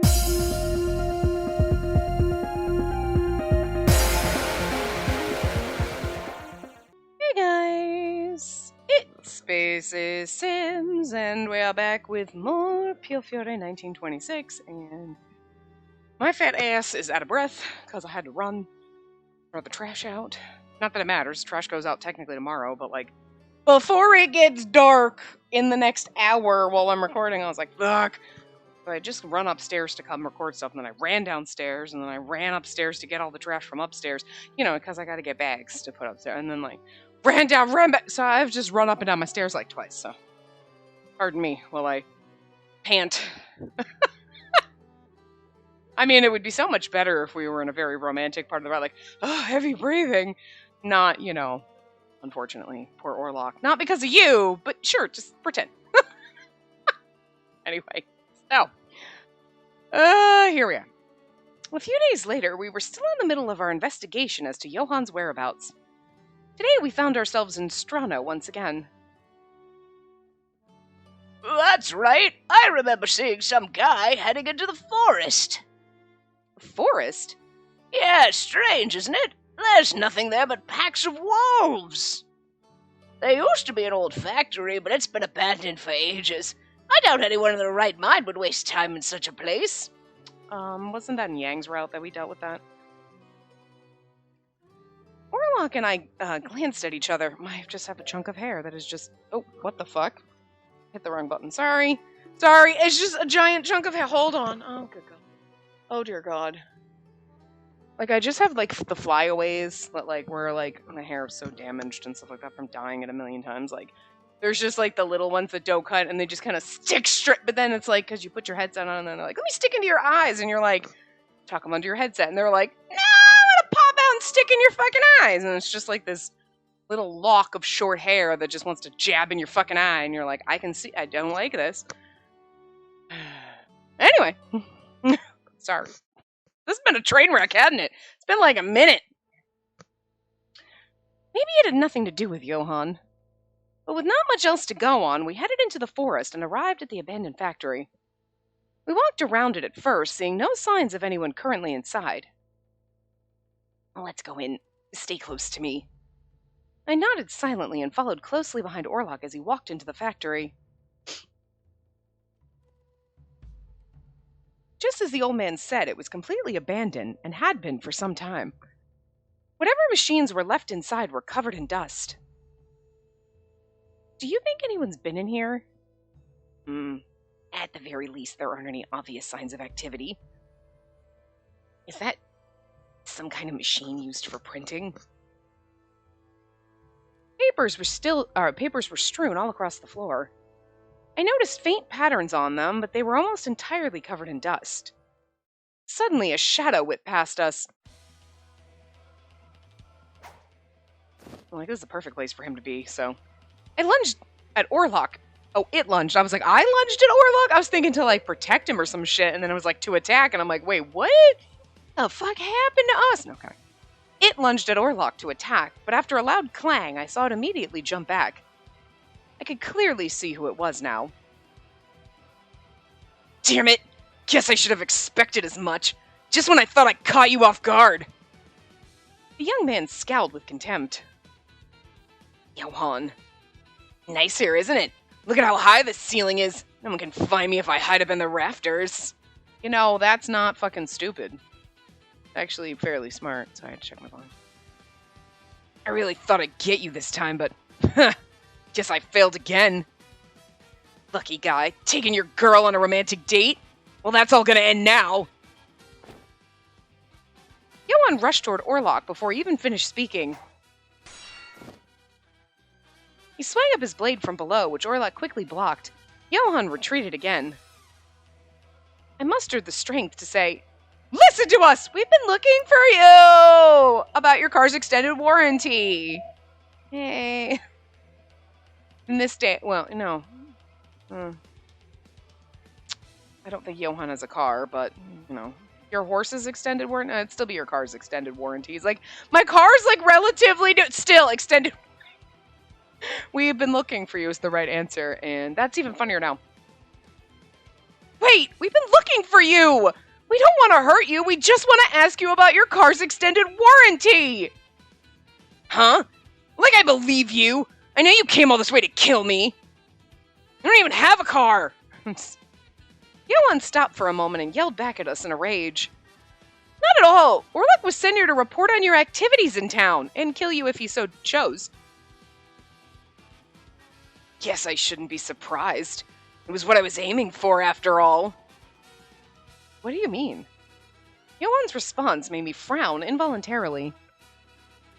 Hey guys, it's Spacey Sims, and we are back with more Piofiore 1926, and my fat ass is out of breath because I had to run, throw the trash out. Not that it matters, trash goes out technically tomorrow, but like, before it gets dark in the next hour while I'm recording, I was like, fuck. So I just run upstairs to come record stuff, and then I ran downstairs, and then I ran upstairs to get all the trash from upstairs, because I gotta get bags to put upstairs, and then like, ran back. So I've just run up and down my stairs like twice, so pardon me while I pant. I mean, it would be so much better if we were in a very romantic part of the ride, like, oh, heavy breathing. Not, unfortunately, poor Orlok. Not because of you, but sure, just pretend. Anyway, so, here we are. A few days later, we were still in the middle of our investigation as to Johann's whereabouts. Today we found ourselves in Strano once again. That's right. I remember seeing some guy heading into the forest. Forest? Yeah, strange, isn't it? There's nothing there but packs of wolves. There used to be an old factory, but it's been abandoned for ages. I doubt anyone in their right mind would waste time in such a place. Wasn't that in Yang's route that we dealt with that? Orlok and I glanced at each other. I just have a chunk of hair that is just... Oh, what the fuck? Hit the wrong button. Sorry, it's just a giant chunk of hair. Hold on. Oh, good God. Oh, dear God. Like, I just have, like, the flyaways that, like, where, like, my hair is so damaged and stuff like that from dyeing it a million times. Like, there's just, like, the little ones that don't cut, and they just kind of stick straight. But then it's, like, because you put your headset on, and then they're like, let me stick into your eyes. And you're like, tuck them under your headset. And they're like, no, I'm gonna pop out and stick in your fucking eyes. And it's just, like, this little lock of short hair that just wants to jab in your fucking eye. And you're like, I can see, I don't like this. Anyway. Sorry. This has been a train wreck, hasn't it? It's been like a minute. Maybe it had nothing to do with Johann. But with not much else to go on, we headed into the forest and arrived at the abandoned factory. We walked around it at first, seeing no signs of anyone currently inside. Let's go in. Stay close to me. I nodded silently and followed closely behind Orlok as he walked into the factory. Just as the old man said, it was completely abandoned and had been for some time. Whatever machines were left inside were covered in dust. Do you think anyone's been in here? At the very least, there aren't any obvious signs of activity. Is that some kind of machine used for printing? Papers were strewn all across the floor. I noticed faint patterns on them, but they were almost entirely covered in dust. Suddenly, a shadow whipped past us. Like, this is the perfect place for him to be, so... I lunged at Orlok. Oh, it lunged. I was like, I lunged at Orlok? I was thinking to, like, protect him or some shit, and then it was like, to attack, and I'm like, wait, what the fuck happened to us? Okay. It lunged at Orlok to attack, but after a loud clang, I saw it immediately jump back. I could clearly see who it was now. Damn it! Guess I should have expected as much. Just when I thought I caught you off guard. The young man scowled with contempt. Johann. Nice here, isn't it? Look at how high the ceiling is. No one can find me if I hide up in the rafters. That's not fucking stupid. Actually, fairly smart, so I had to check my phone. I really thought I'd get you this time, but... Guess I failed again. Lucky guy, taking your girl on a romantic date? Well, that's all gonna end now. Johann rushed toward Orlok before he even finished speaking. He swung up his blade from below, which Orlok quickly blocked. Johann retreated again. I mustered the strength to say, listen to us! We've been looking for you! About your car's extended warranty. Hey... In this day, well, no. I don't think Johann has a car, but, your horse's extended warranty? It'd still be your car's extended warranty. He's like, my car's, like, relatively still extended. We've been looking for you is the right answer, and that's even funnier now. Wait, we've been looking for you! We don't want to hurt you, we just want to ask you about your car's extended warranty! Huh? Like I believe you! I know you came all this way to kill me! I don't even have a car! Johan stopped for a moment and yelled back at us in a rage. Not at all! Orlok was sent here to report on your activities in town, and kill you if he so chose. Guess I shouldn't be surprised. It was what I was aiming for, after all. What do you mean? Johan's response made me frown involuntarily.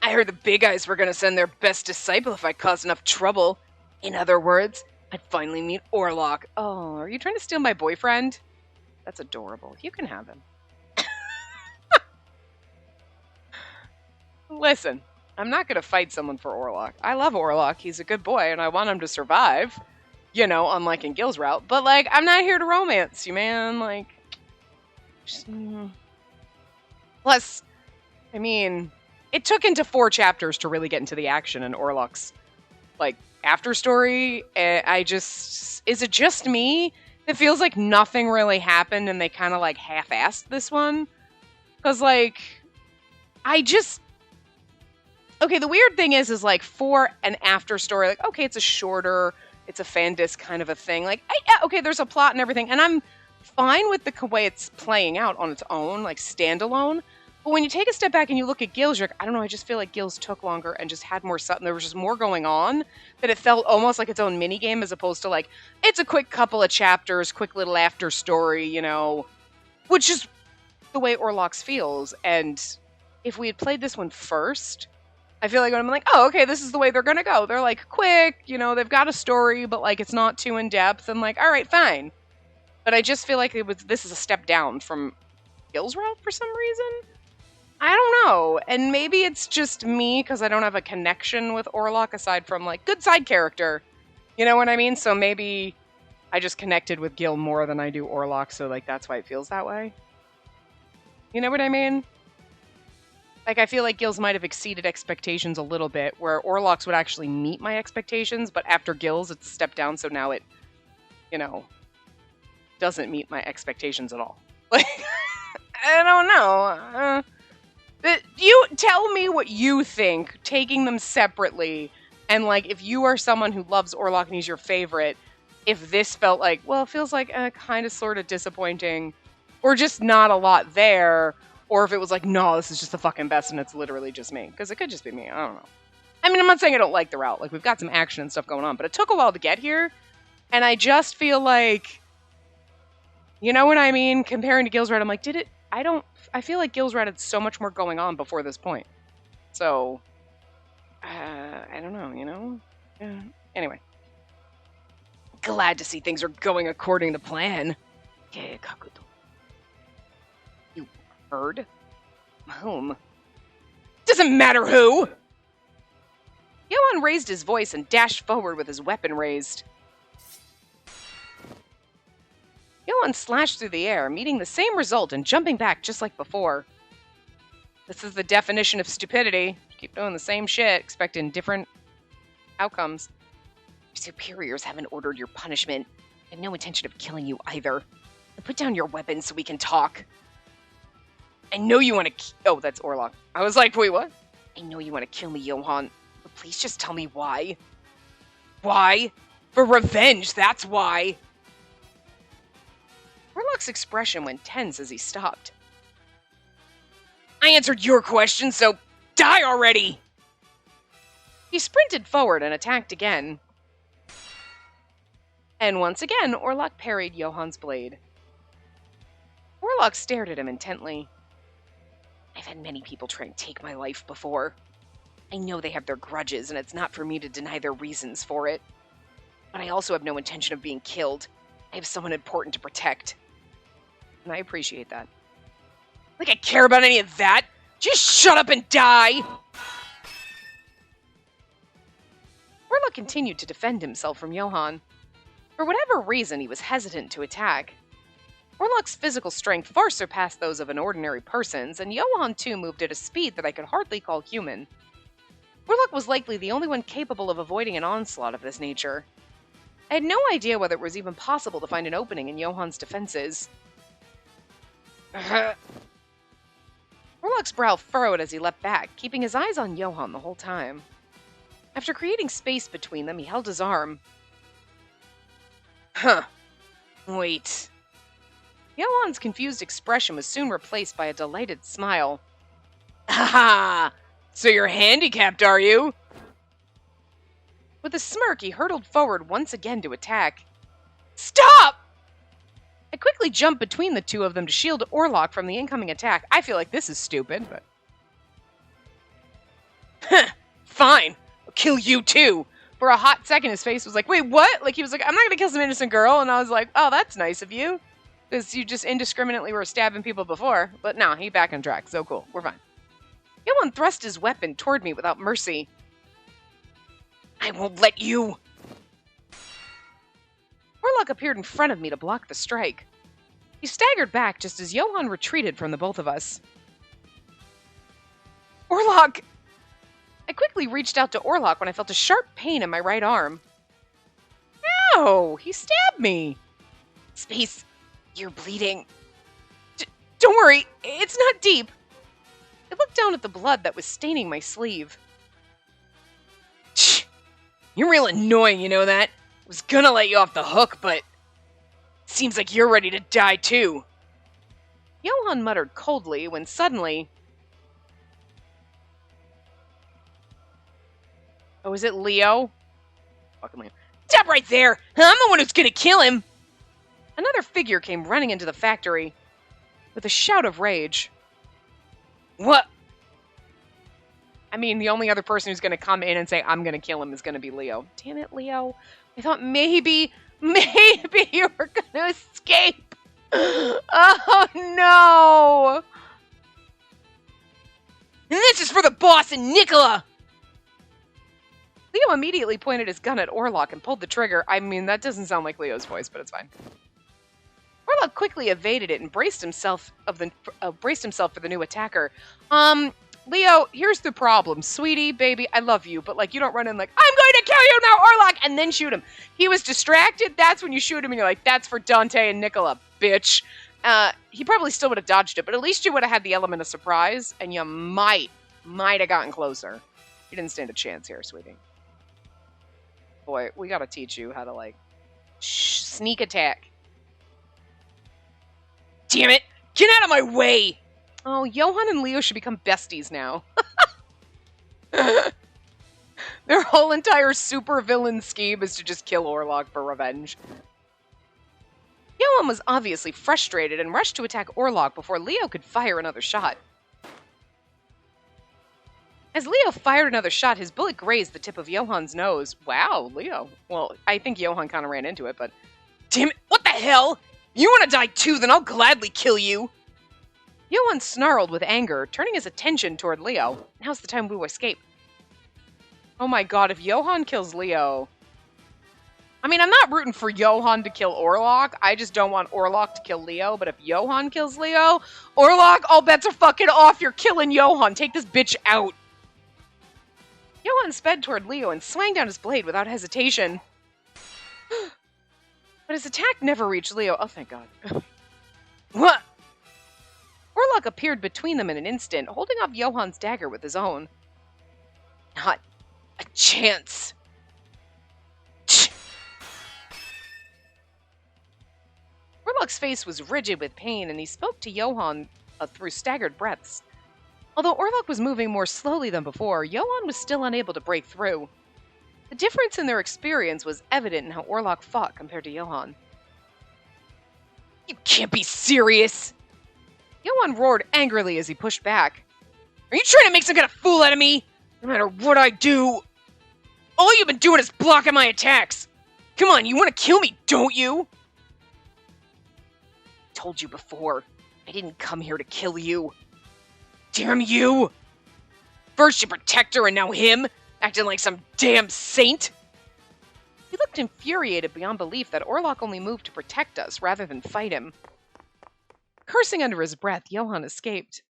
I heard the Big Eyes were going to send their best disciple if I caused enough trouble. In other words, I'd finally meet Orlok. Oh, are you trying to steal my boyfriend? That's adorable. You can have him. Listen, I'm not going to fight someone for Orlok. I love Orlok. He's a good boy, and I want him to survive. You know, unlike in Gil's route. But, like, I'm not here to romance you, man. Like, just, Plus, I mean, it took into 4 chapters to really get into the action in Orlok's, like, after story. Is it just me? It feels like nothing really happened and they kind of, like, half-assed this one. Because, like, okay, the weird thing is like, for an after story, like, okay, it's a fan disc kind of a thing. Like, okay, there's a plot and everything, and I'm fine with the way it's playing out on its own, like, standalone. But when you take a step back and you look at Gil's, you're like, I don't know, I just feel like Gil's took longer and just had more stuff, and there was just more going on, that it felt almost like its own minigame, as opposed to, like, it's a quick couple of chapters, quick little after story, you know, which is the way Orlok's feels. And if we had played this one first, I feel like I'm like, oh, okay, this is the way they're gonna go. They're, like, quick, you know, they've got a story, but, like, it's not too in-depth, and, like, alright, fine. But I just feel like this is a step down from Gil's route for some reason. I don't know. And maybe it's just me, because I don't have a connection with Orlok, aside from, like, good side character. You know what I mean? So maybe I just connected with Gil more than I do Orlok, so, like, that's why it feels that way. You know what I mean? Like, I feel like Gil's might have exceeded expectations a little bit, where Orlok's would actually meet my expectations, but after Gil's, it's a step down, so now it, you know, doesn't meet my expectations at all. Like, I don't know. You tell me what you think, taking them separately, and, like, if you are someone who loves Orlok and he's your favorite, if this felt like, well, it feels like kind of sort of disappointing, or just not a lot there, or if it was like, no, this is just the fucking best and it's literally just me. Because it could just be me. I don't know. I mean, I'm not saying I don't like the route. Like, we've got some action and stuff going on, but it took a while to get here. And I just feel like, you know what I mean? Comparing to Gil's route, I'm like, I feel like Gil's route had so much more going on before this point. So, I don't know, you know? Anyway. Glad to see things are going according to plan. You heard? Whom? Doesn't matter who! Johan raised his voice and dashed forward with his weapon raised. Johan slashed through the air, meeting the same result and jumping back just like before. This is the definition of stupidity. Keep doing the same shit, expecting different outcomes. Your superiors haven't ordered your punishment. I have no intention of killing you either. Now put down your weapon so we can talk. I know you want to oh, that's Orlok. I was like, wait, what? I know you want to kill me, Johan, but please just tell me why. Why? For revenge, that's why. Orlok's expression went tense as he stopped. I answered your question, so die already! He sprinted forward and attacked again. And once again, Orlok parried Johan's blade. Orlok stared at him intently. I've had many people try and take my life before. I know they have their grudges, and it's not for me to deny their reasons for it. But I also have no intention of being killed. I have someone important to protect. And I appreciate that. Like I care about any of that! Just shut up and die! Orlok continued to defend himself from Johan. For whatever reason, he was hesitant to attack. Orlok's physical strength far surpassed those of an ordinary person's, and Johan too moved at a speed that I could hardly call human. Orlok was likely the only one capable of avoiding an onslaught of this nature. I had no idea whether it was even possible to find an opening in Johann's defenses. Orlok's brow furrowed as he leapt back, keeping his eyes on Johann the whole time. After creating space between them, he held his arm. Huh. Wait. Johann's confused expression was soon replaced by a delighted smile. Ha! So you're handicapped, are you? With a smirk, he hurtled forward once again to attack. Stop! I quickly jumped between the two of them to shield Orlok from the incoming attack. I feel like this is stupid, but... Fine. I'll kill you too. For a hot second, his face was like, wait, what? Like, he was like, I'm not gonna kill some innocent girl. And I was like, oh, that's nice of you. Because you just indiscriminately were stabbing people before. But no, he back on track. So cool. We're fine. Johann thrust his weapon toward me without mercy. I won't let you. Orlok appeared in front of me to block the strike. He staggered back just as Johann retreated from the both of us. Orlok! I quickly reached out to Orlok when I felt a sharp pain in my right arm. Ow! He stabbed me! Space, you're bleeding. Don't worry, it's not deep. I looked down at the blood that was staining my sleeve. You're real annoying, you know that? I was gonna let you off the hook, but... Seems like you're ready to die, too. Johann muttered coldly when suddenly... Oh, is it Leo? Fucking Leo. Stop right there! I'm the one who's gonna kill him! Another figure came running into the factory with a shout of rage. What? I mean, the only other person who's gonna come in and say, I'm gonna kill him is gonna be Leo. Damn it, Leo. I thought maybe you were gonna escape. Oh, no! And this is for the boss and Nicola! Leo immediately pointed his gun at Orlok and pulled the trigger. I mean, that doesn't sound like Leo's voice, but it's fine. Orlok quickly evaded it and braced himself for the new attacker. Leo, here's the problem. Sweetie, baby, I love you, but, like, you don't run in like, I'm going to kill you now, Orlok, and then shoot him. He was distracted. That's when you shoot him, and you're like, that's for Dante and Nicola, bitch. He probably still would have dodged it, but at least you would have had the element of surprise, and you might have gotten closer. You didn't stand a chance here, sweetie. Boy, we gotta teach you how to, like, sneak attack. Damn it! Get out of my way! Oh, Johann and Leo should become besties now. Their whole entire super villain scheme is to just kill Orlok for revenge. Johann was obviously frustrated and rushed to attack Orlok before Leo could fire another shot. As Leo fired another shot, his bullet grazed the tip of Johann's nose. Wow, Leo. Well, I think Johann kind of ran into it, but... Damn it, what the hell? You want to die too, then I'll gladly kill you. Johann snarled with anger, turning his attention toward Leo. Now's the time we will escape. Oh my god, if Johann kills Leo... I mean, I'm not rooting for Johann to kill Orlok. I just don't want Orlok to kill Leo. But if Johann kills Leo... Orlok, all bets are fucking off. You're killing Johann. Take this bitch out. Johann sped toward Leo and swung down his blade without hesitation. But his attack never reached Leo. Oh, thank God. What? Orlok appeared between them in an instant, holding up Johann's dagger with his own. Not a chance. Orlok's face was rigid with pain, and he spoke to Johann through staggered breaths. Although Orlok was moving more slowly than before, Johann was still unable to break through. The difference in their experience was evident in how Orlok fought compared to Johann. You can't be serious! Johann roared angrily as he pushed back. Are you trying to make some kind of fool out of me? No matter what I do, all you've been doing is blocking my attacks. Come on, you want to kill me, don't you? I told you before, I didn't come here to kill you. Damn you! First you protect her and now him, acting like some damn saint. He looked infuriated beyond belief that Orlok only moved to protect us rather than fight him. Cursing under his breath, Johann escaped.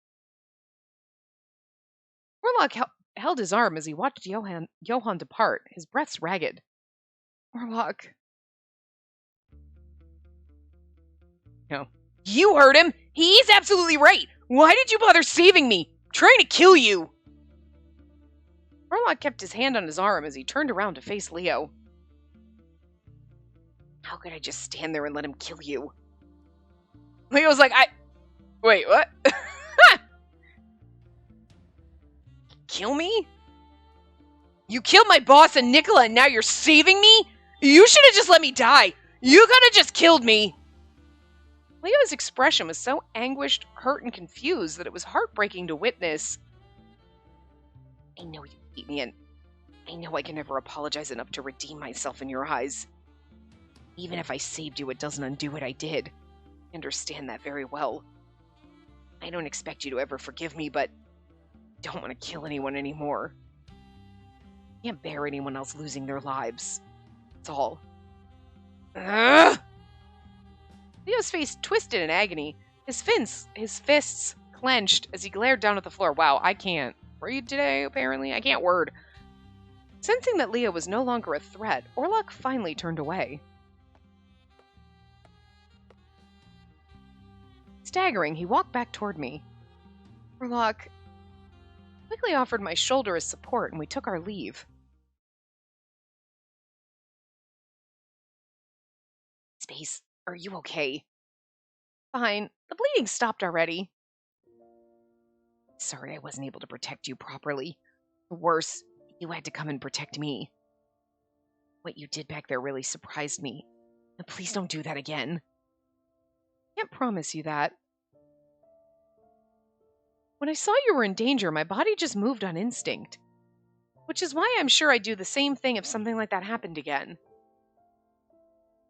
Orlok held his arm as he watched Johann depart, his breaths ragged. Orlok, No. You heard him! He's absolutely right! Why did you bother saving me? I'm trying to kill you! Orlok kept his hand on his arm as he turned around to face Leo. How could I just stand there and let him kill you? Leo's like, Wait, what? Kill me? You killed my boss and Nicola and now you're saving me? You should have just let me die. You could have just killed me. Leo's expression was so anguished, hurt, and confused that it was heartbreaking to witness. I know you hate me, and I know I can never apologize enough to redeem myself in your eyes. Even if I saved you, it doesn't undo what I did. I understand that very well. I don't expect you to ever forgive me, but I don't want to kill anyone anymore. I can't bear anyone else losing their lives. That's all. Ugh! Leo's face twisted in agony. His fists clenched as he glared down at the floor. Wow, I can't read today, apparently. I can't word. Sensing that Leo was no longer a threat, Orlok finally turned away. Staggering, he walked back toward me. Orlok quickly offered my shoulder as support, and we took our leave. Space, are you okay? Fine. The bleeding stopped already. Sorry I wasn't able to protect you properly. Worse, you had to come and protect me. What you did back there really surprised me. Now, please don't do that again. Can't promise you that. When I saw you were in danger, my body just moved on instinct. Which is why I'm sure I'd do the same thing if something like that happened again.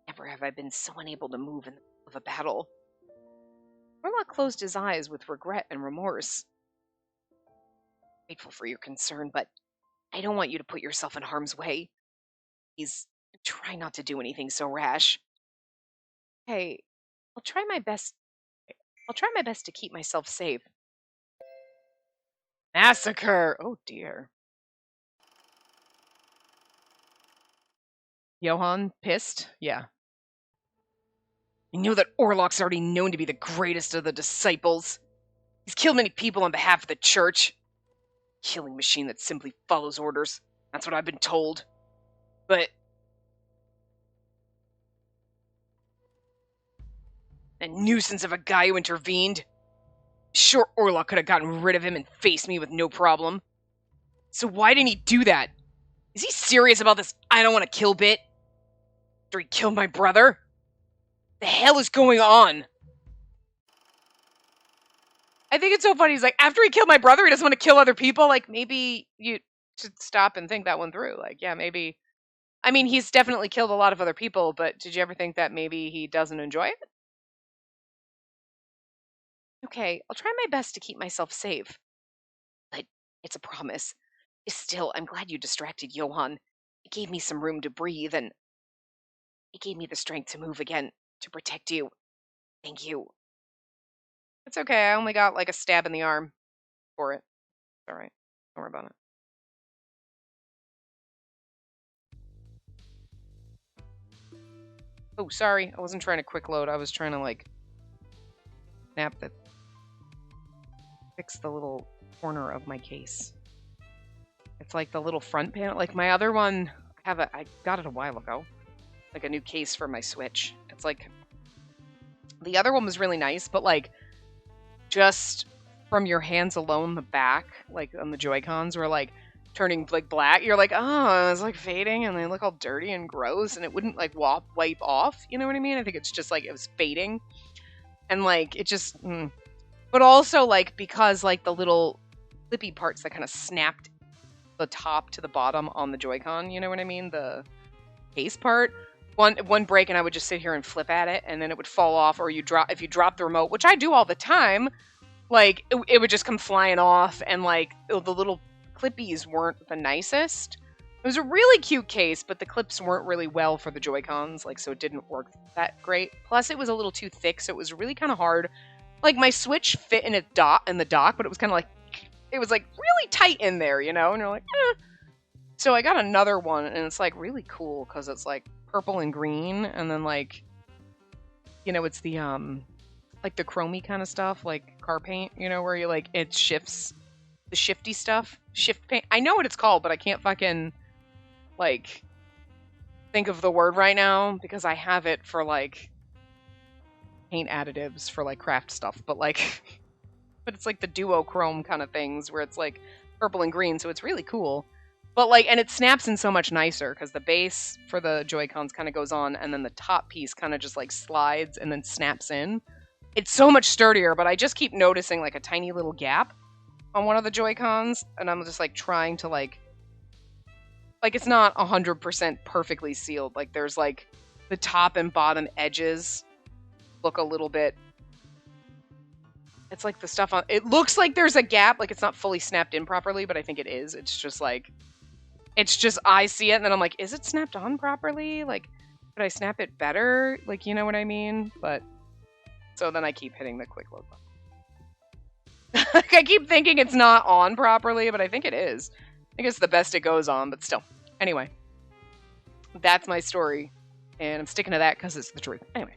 Never have I been so unable to move in the middle of a battle. Orlok closed his eyes with regret and remorse. Grateful for your concern, but I don't want you to put yourself in harm's way. Please, try not to do anything so rash. Hey, I'll try my best to keep myself safe. Massacre! Oh dear. Johann, pissed? Yeah. I know that Orlok's already known to be the greatest of the disciples. He's killed many people on behalf of the church. Killing machine that simply follows orders. That's what I've been told. But a nuisance of a guy who intervened. Sure, Orlok could have gotten rid of him and faced me with no problem. So why didn't he do that? Is he serious about this I don't want to kill bit? After he killed my brother? The hell is going on? I think it's so funny. He's like, after he killed my brother, he doesn't want to kill other people. Like, maybe you should stop and think that one through. Like, yeah, maybe. I mean, he's definitely killed a lot of other people, but did you ever think that maybe he doesn't enjoy it? Okay, I'll try my best to keep myself safe. But it's a promise. Still, I'm glad you distracted Johann. It gave me some room to breathe, and it gave me the strength to move again, to protect you. Thank you. It's okay, I only got like a stab in the arm for it. It's alright. Don't worry about it. Oh, sorry. I wasn't trying to quick load. I was trying to, like, fix the little corner of my case. It's like the little front panel. Like, my other one, I got it a while ago. Like, a new case for my Switch. It's like, the other one was really nice, but, like, just from your hands alone, the back, like, on the Joy-Cons were, like, turning, like, black. You're like, oh, it's, like, fading, and they look all dirty and gross, and it wouldn't, like, wipe off, you know what I mean? I think it's just, like, it was fading. And, like, it just, But also, like, because, like, the little clippy parts that kind of snapped the top to the bottom on the Joy-Con, you know what I mean? The case part. One break, and I would just sit here and flip at it, and then it would fall off, or if you drop the remote, which I do all the time, like, it would just come flying off, and, like, the little clippies weren't the nicest. It was a really cute case, but the clips weren't really well for the Joy-Cons, like, so it didn't work that great. Plus, it was a little too thick, so it was really kind of hard. Like, my Switch fit in the dock, but it was kind of like, it was, like, really tight in there, you know? And you're like, eh. So I got another one, and it's, like, really cool, because it's, like, purple and green, and then, like, it's the like the chromey kind of stuff, like car paint, where you like it shifts, the shifty stuff, shift paint. I know what it's called, but I can't fucking like think of the word right now because I have it for like paint additives for like craft stuff, but like but it's like the duochrome kind of things where it's like purple and green, so it's really cool. But like, and it snaps in so much nicer because the base for the Joy-Cons kind of goes on, and then the top piece kind of just like slides and then snaps in. It's so much sturdier, but I just keep noticing like a tiny little gap on one of the Joy-Cons, and I'm just like trying to like it's not 100% perfectly sealed. Like there's like the top and bottom edges look a little bit. It's like the stuff on it looks like there's a gap, like it's not fully snapped in properly, but I think it is. It's just I see it and then I'm like, is it snapped on properly? Like, could I snap it better? Like, you know what I mean? But so then I keep hitting the quick load button. Like, I keep thinking it's not on properly, but I think it is. I think it's the best it goes on, but still. Anyway, that's my story, and I'm sticking to that because it's the truth. Anyway.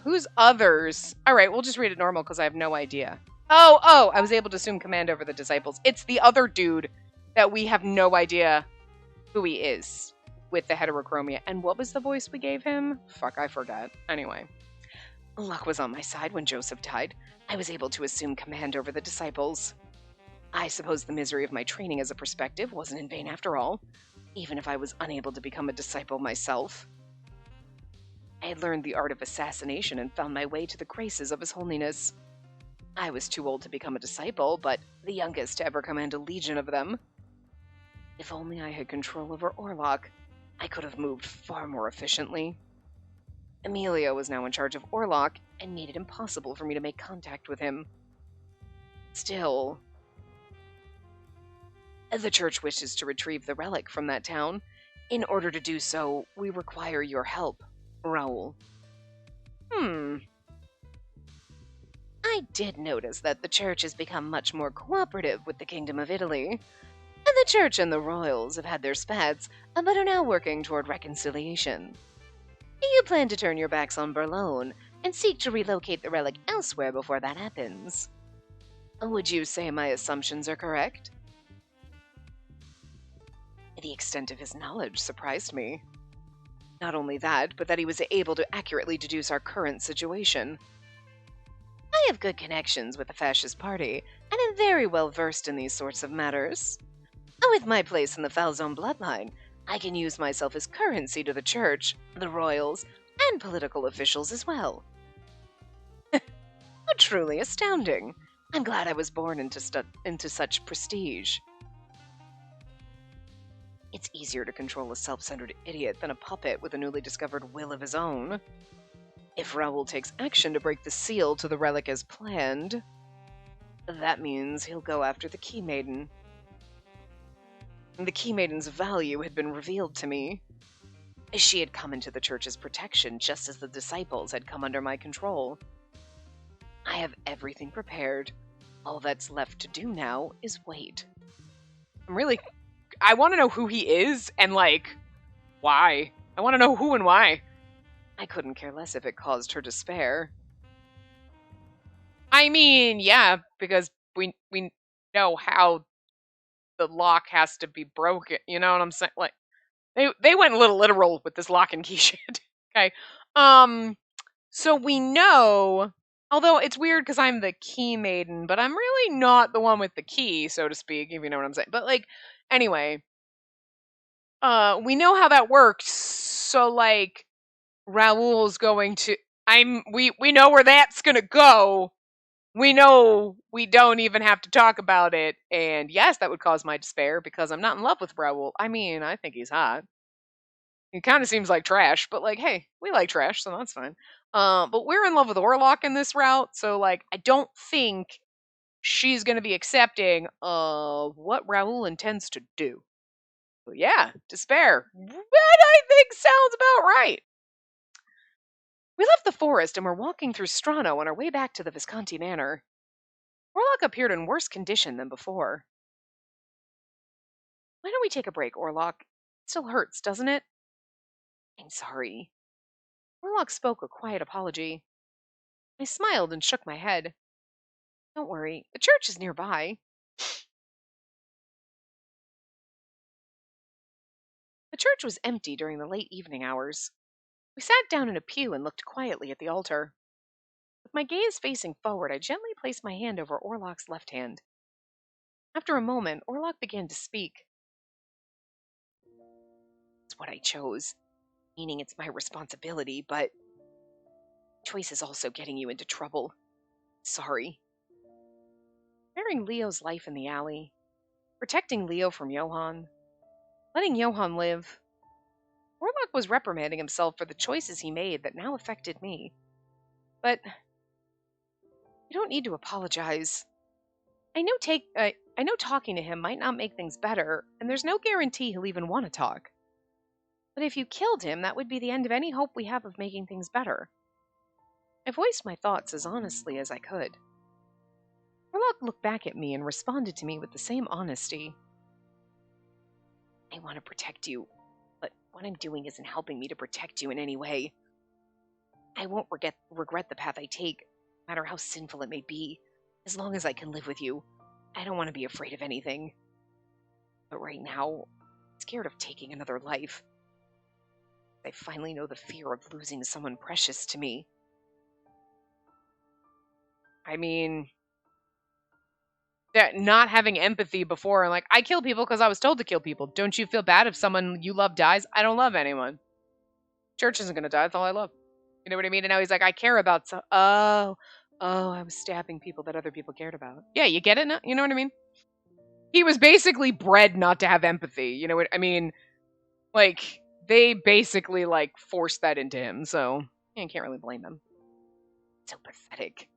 Who's others? All right, we'll just read it normal because I have no idea. Oh, I was able to assume command over the disciples. It's the other dude that we have no idea who he is with the heterochromia. And what was the voice we gave him? Fuck, I forgot. Anyway. Luck was on my side when Joseph died. I was able to assume command over the disciples. I suppose the misery of my training as a perspective wasn't in vain after all, even if I was unable to become a disciple myself. I had learned the art of assassination and found my way to the graces of His Holiness. I was too old to become a disciple, but the youngest to ever command a legion of them. If only I had control over Orlok, I could have moved far more efficiently. Amelia was now in charge of Orlok and made it impossible for me to make contact with him. Still, the church wishes to retrieve the relic from that town. In order to do so, we require your help, Raoul. I did notice that the church has become much more cooperative with the Kingdom of Italy. And the church and the royals have had their spats, but are now working toward reconciliation. You plan to turn your backs on Berlone and seek to relocate the relic elsewhere before that happens. Would you say my assumptions are correct? The extent of his knowledge surprised me. Not only that, but that he was able to accurately deduce our current situation. I have good connections with the Fascist Party, and am very well versed in these sorts of matters. With my place in the Falzone bloodline, I can use myself as currency to the church, the royals, and political officials as well. Truly astounding. I'm glad I was born into such prestige. It's easier to control a self-centered idiot than a puppet with a newly discovered will of his own. If Raoul takes action to break the seal to the relic as planned, that means he'll go after the Key Maiden. The Key Maiden's value had been revealed to me. She had come into the church's protection just as the disciples had come under my control. I have everything prepared. All that's left to do now is wait. I want to know who he is and, why. I want to know who and why. I couldn't care less if it caused her despair. I mean, yeah, because we know how the lock has to be broken. You know what I'm saying? Like, they went a little literal with this lock and key shit. Okay. So we know, although it's weird because I'm the Key Maiden, but I'm really not the one with the key, so to speak, if you know what I'm saying. But, anyway, we know how that works. So, Raoul's going to, we know where that's gonna go. We know we don't even have to talk about it. And yes, that would cause my despair because I'm not in love with Raoul. I mean, I think he's hot. He kind of seems like trash, but hey, we like trash, so that's fine. But we're in love with Orlok in this route, so I don't think she's gonna be accepting of what Raoul intends to do. But yeah, despair. That I think sounds about right. We left the forest and were walking through Strano on our way back to the Visconti Manor. Orlok appeared in worse condition than before. Why don't we take a break, Orlok? It still hurts, doesn't it? I'm sorry. Orlok spoke a quiet apology. I smiled and shook my head. Don't worry, the church is nearby. The church was empty during the late evening hours. We sat down in a pew and looked quietly at the altar. With my gaze facing forward, I gently placed my hand over Orlok's left hand. After a moment, Orlok began to speak. It's what I chose, meaning it's my responsibility, but choice is also getting you into trouble. Sorry. Sparing Leo's life in the alley, protecting Leo from Johann, letting Johann live. Orlok was reprimanding himself for the choices he made that now affected me. But you don't need to apologize. I know talking to him might not make things better, and there's no guarantee he'll even want to talk. But if you killed him, that would be the end of any hope we have of making things better. I voiced my thoughts as honestly as I could. Orlok looked back at me and responded to me with the same honesty. I want to protect you, but what I'm doing isn't helping me to protect you in any way. I won't regret the path I take, no matter how sinful it may be, as long as I can live with you. I don't want to be afraid of anything. But right now, I'm scared of taking another life. I finally know the fear of losing someone precious to me. I mean, that not having empathy before, and like, I kill people because I was told to kill people. Don't you feel bad if someone you love dies? I don't love anyone. Church isn't going to die. That's all I love. You know what I mean? And now he's like, I care about I was stabbing people that other people cared about. Yeah, you get it now? You know what I mean? He was basically bred not to have empathy. You know what I mean? Like, they basically, like, forced that into him. So, you can't really blame him. So pathetic.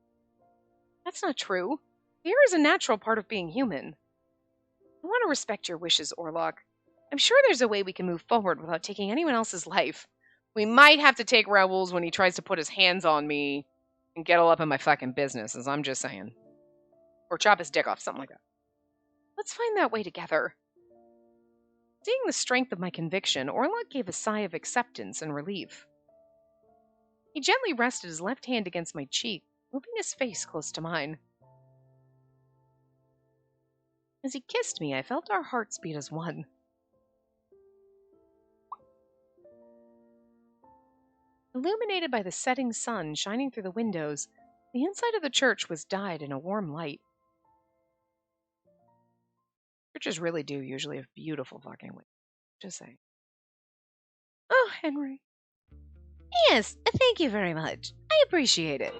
That's not true. Fear is a natural part of being human. I want to respect your wishes, Orlok. I'm sure there's a way we can move forward without taking anyone else's life. We might have to take Raoul's when he tries to put his hands on me and get all up in my fucking business, as I'm just saying. Or chop his dick off, something like that. Let's find that way together. Seeing the strength of my conviction, Orlok gave a sigh of acceptance and relief. He gently rested his left hand against my cheek, moving his face close to mine. As he kissed me, I felt our hearts beat as one. Illuminated by the setting sun shining through the windows, the inside of the church was dyed in a warm light. Churches really do usually have beautiful fucking windows. Just saying. Oh, Henry. Yes, thank you very much. I appreciate it.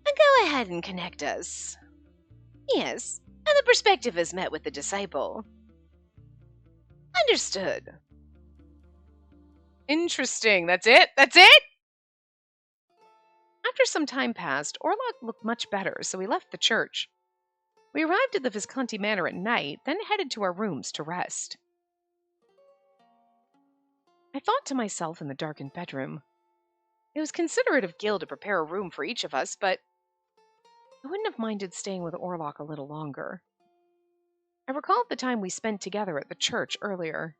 Go ahead and connect us. Yes, and the perspective is met with the disciple. Understood. Interesting. That's it? That's it? After some time passed, Orlok looked much better, so we left the church. We arrived at the Visconti Manor at night, then headed to our rooms to rest. I thought to myself in the darkened bedroom. It was considerate of Gil to prepare a room for each of us, but I wouldn't have minded staying with Orlok a little longer. I recalled the time we spent together at the church earlier.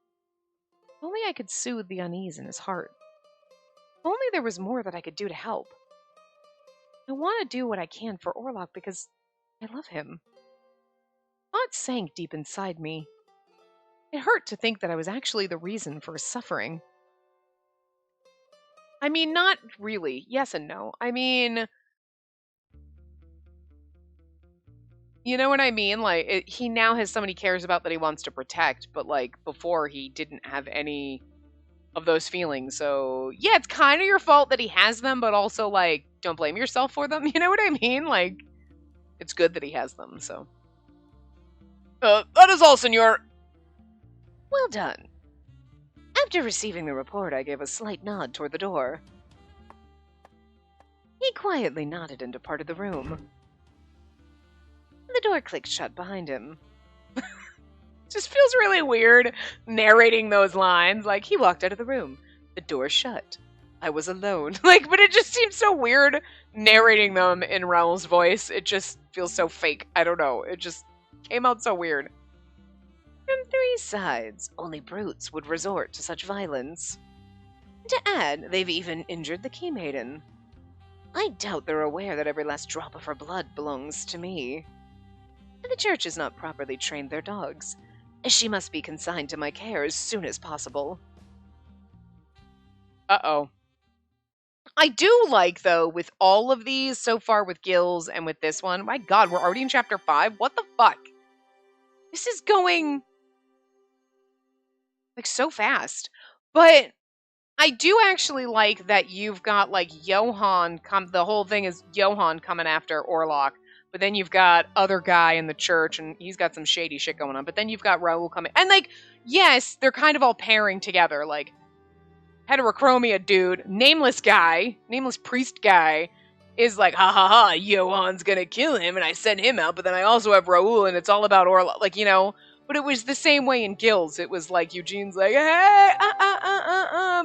If only I could soothe the unease in his heart. If only there was more that I could do to help. I want to do what I can for Orlok because I love him. Thoughts sank deep inside me. It hurt to think that I was actually the reason for his suffering. I mean, not really. Yes and no. I mean, you know what I mean? Like, he now has someone he cares about that he wants to protect, but, like, before he didn't have any of those feelings. So, yeah, it's kind of your fault that he has them, but also, like, don't blame yourself for them. You know what I mean? Like, it's good that he has them, so. That is all, senor. Well done. After receiving the report, I gave a slight nod toward the door. He quietly nodded and departed the room. The door clicked shut behind him. Just feels really weird narrating those lines. Like, he walked out of the room. The door shut. I was alone. Like, but it just seems so weird narrating them in Raoul's voice. It just feels so fake. I don't know. It just came out so weird. And three sides. Only brutes would resort to such violence. To add, they've even injured the Key Maiden. I doubt they're aware that every last drop of her blood belongs to me. The church has not properly trained their dogs. She must be consigned to my care as soon as possible. Uh-oh. I do like, though, with all of these so far with Gills and with this one, my god, we're already in chapter 5? What the fuck? This is going, like, so fast. But I do actually like that you've got, like, Johann, the whole thing is Johann coming after Orlok. But then you've got other guy in the church, and he's got some shady shit going on. But then you've got Raoul coming. And, like, yes, they're kind of all pairing together. Like, heterochromia dude, nameless priest guy, is like, ha ha ha, Johann's gonna kill him, and I sent him out, but then I also have Raoul, and it's all about Orlok. Like, you know, but it was the same way in Gills. It was like, Eugene's like, hey,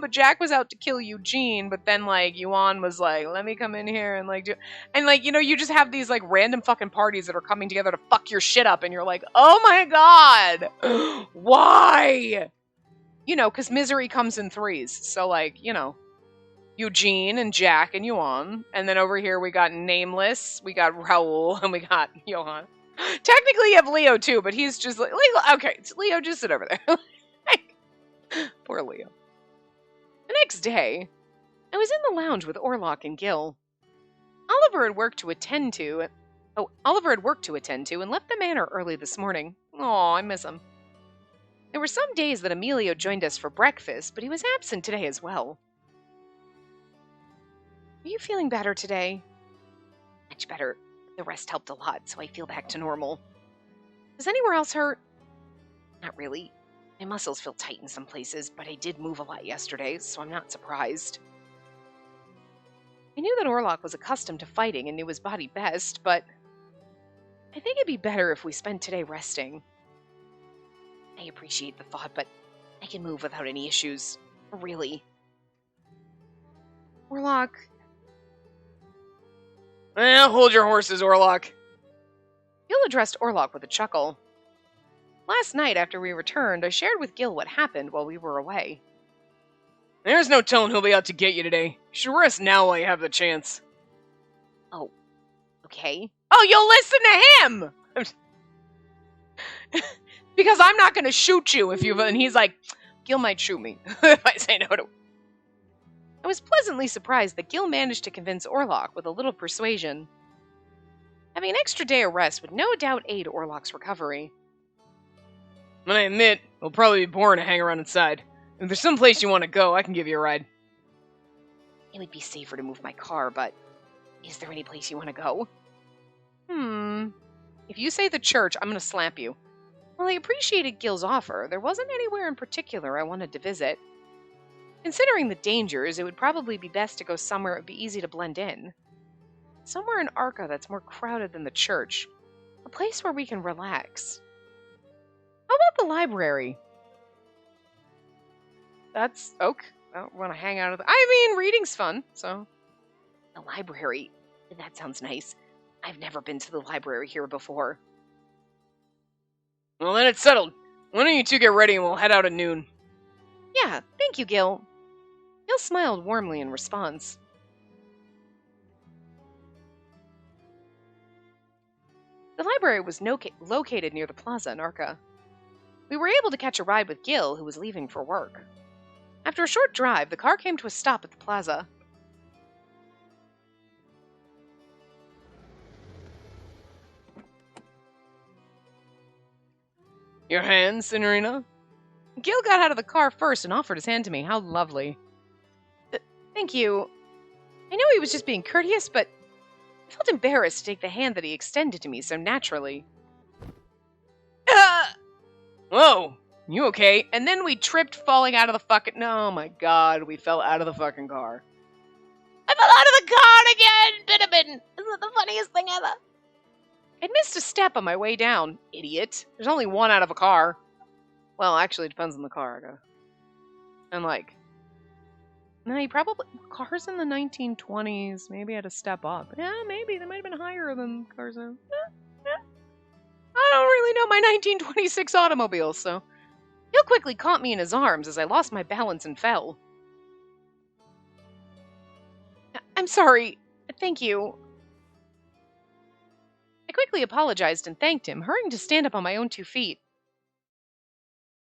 but Jack was out to kill Eugene, but then, like, Johann was like, let me come in here and, like, and, like, you know, you just have these, like, random fucking parties that are coming together to fuck your shit up, and you're like, oh my god, why? You know, because misery comes in threes, so, like, you know, Eugene and Jack and Johann, and then over here we got Nameless, we got Raoul, and we got Johann. Technically, you have Leo, too, but he's just like, okay, Leo, just sit over there. Poor Leo. The next day, I was in the lounge with Orlok and Gil. Oliver had work to attend to, and left the manor early this morning. Aw, I miss him. There were some days that Emilio joined us for breakfast, but he was absent today as well. Are you feeling better today? Much better. The rest helped a lot, so I feel back to normal. Does anywhere else hurt? Not really. My muscles feel tight in some places, but I did move a lot yesterday, so I'm not surprised. I knew that Orlok was accustomed to fighting and knew his body best, but I think it'd be better if we spent today resting. I appreciate the thought, but I can move without any issues. Really. Orlok. Hold your horses, Orlok. Gil addressed Orlok with a chuckle. Last night, after we returned, I shared with Gil what happened while we were away. There's no telling who'll be out to get you today. You should rest now while you have the chance. Oh, okay. Oh, you'll listen to him! Because I'm not going to shoot you if you... And he's like, Gil might shoot me if I say no to him. I was pleasantly surprised that Gil managed to convince Orlok with a little persuasion. Having an extra day of rest would no doubt aid Orlok's recovery. When I admit, it'll probably be boring to hang around inside. If there's some place you want to go, I can give you a ride. It would be safer to move my car, but is there any place you want to go? If you say the church, I'm going to slap you. While I appreciated Gil's offer, there wasn't anywhere in particular I wanted to visit. Considering the dangers, it would probably be best to go somewhere it would be easy to blend in. Somewhere in Arca that's more crowded than the church. A place where we can relax. How about the library? That's okay. I don't want to hang out at reading's fun, so. The library. That sounds nice. I've never been to the library here before. Well, then it's settled. Why don't you two get ready and we'll head out at noon? Yeah, thank you, Gil. Gil smiled warmly in response. The library was located near the plaza in Arca. We were able to catch a ride with Gil, who was leaving for work. After a short drive, the car came to a stop at the plaza. Your hand, Signorina? Gil got out of the car first and offered his hand to me. How lovely. Thank you. I know he was just being courteous, but I felt embarrassed to take the hand that he extended to me so naturally. Whoa, you okay? And then we tripped falling out of the fucking... Oh my god, we fell out of the fucking car. I fell out of the car again! Isn't that the funniest thing ever? I'd missed a step on my way down, idiot. There's only one out of a car. Well, actually, it depends on the car. And like... No, you probably... Cars in the 1920s maybe had a step up. Yeah, maybe. They might have been higher than cars now. Yeah. I don't really know my 1926 automobile, so Gil quickly caught me in his arms as I lost my balance and fell. I'm sorry. Thank you. I quickly apologized and thanked him, hurrying to stand up on my own 2 feet.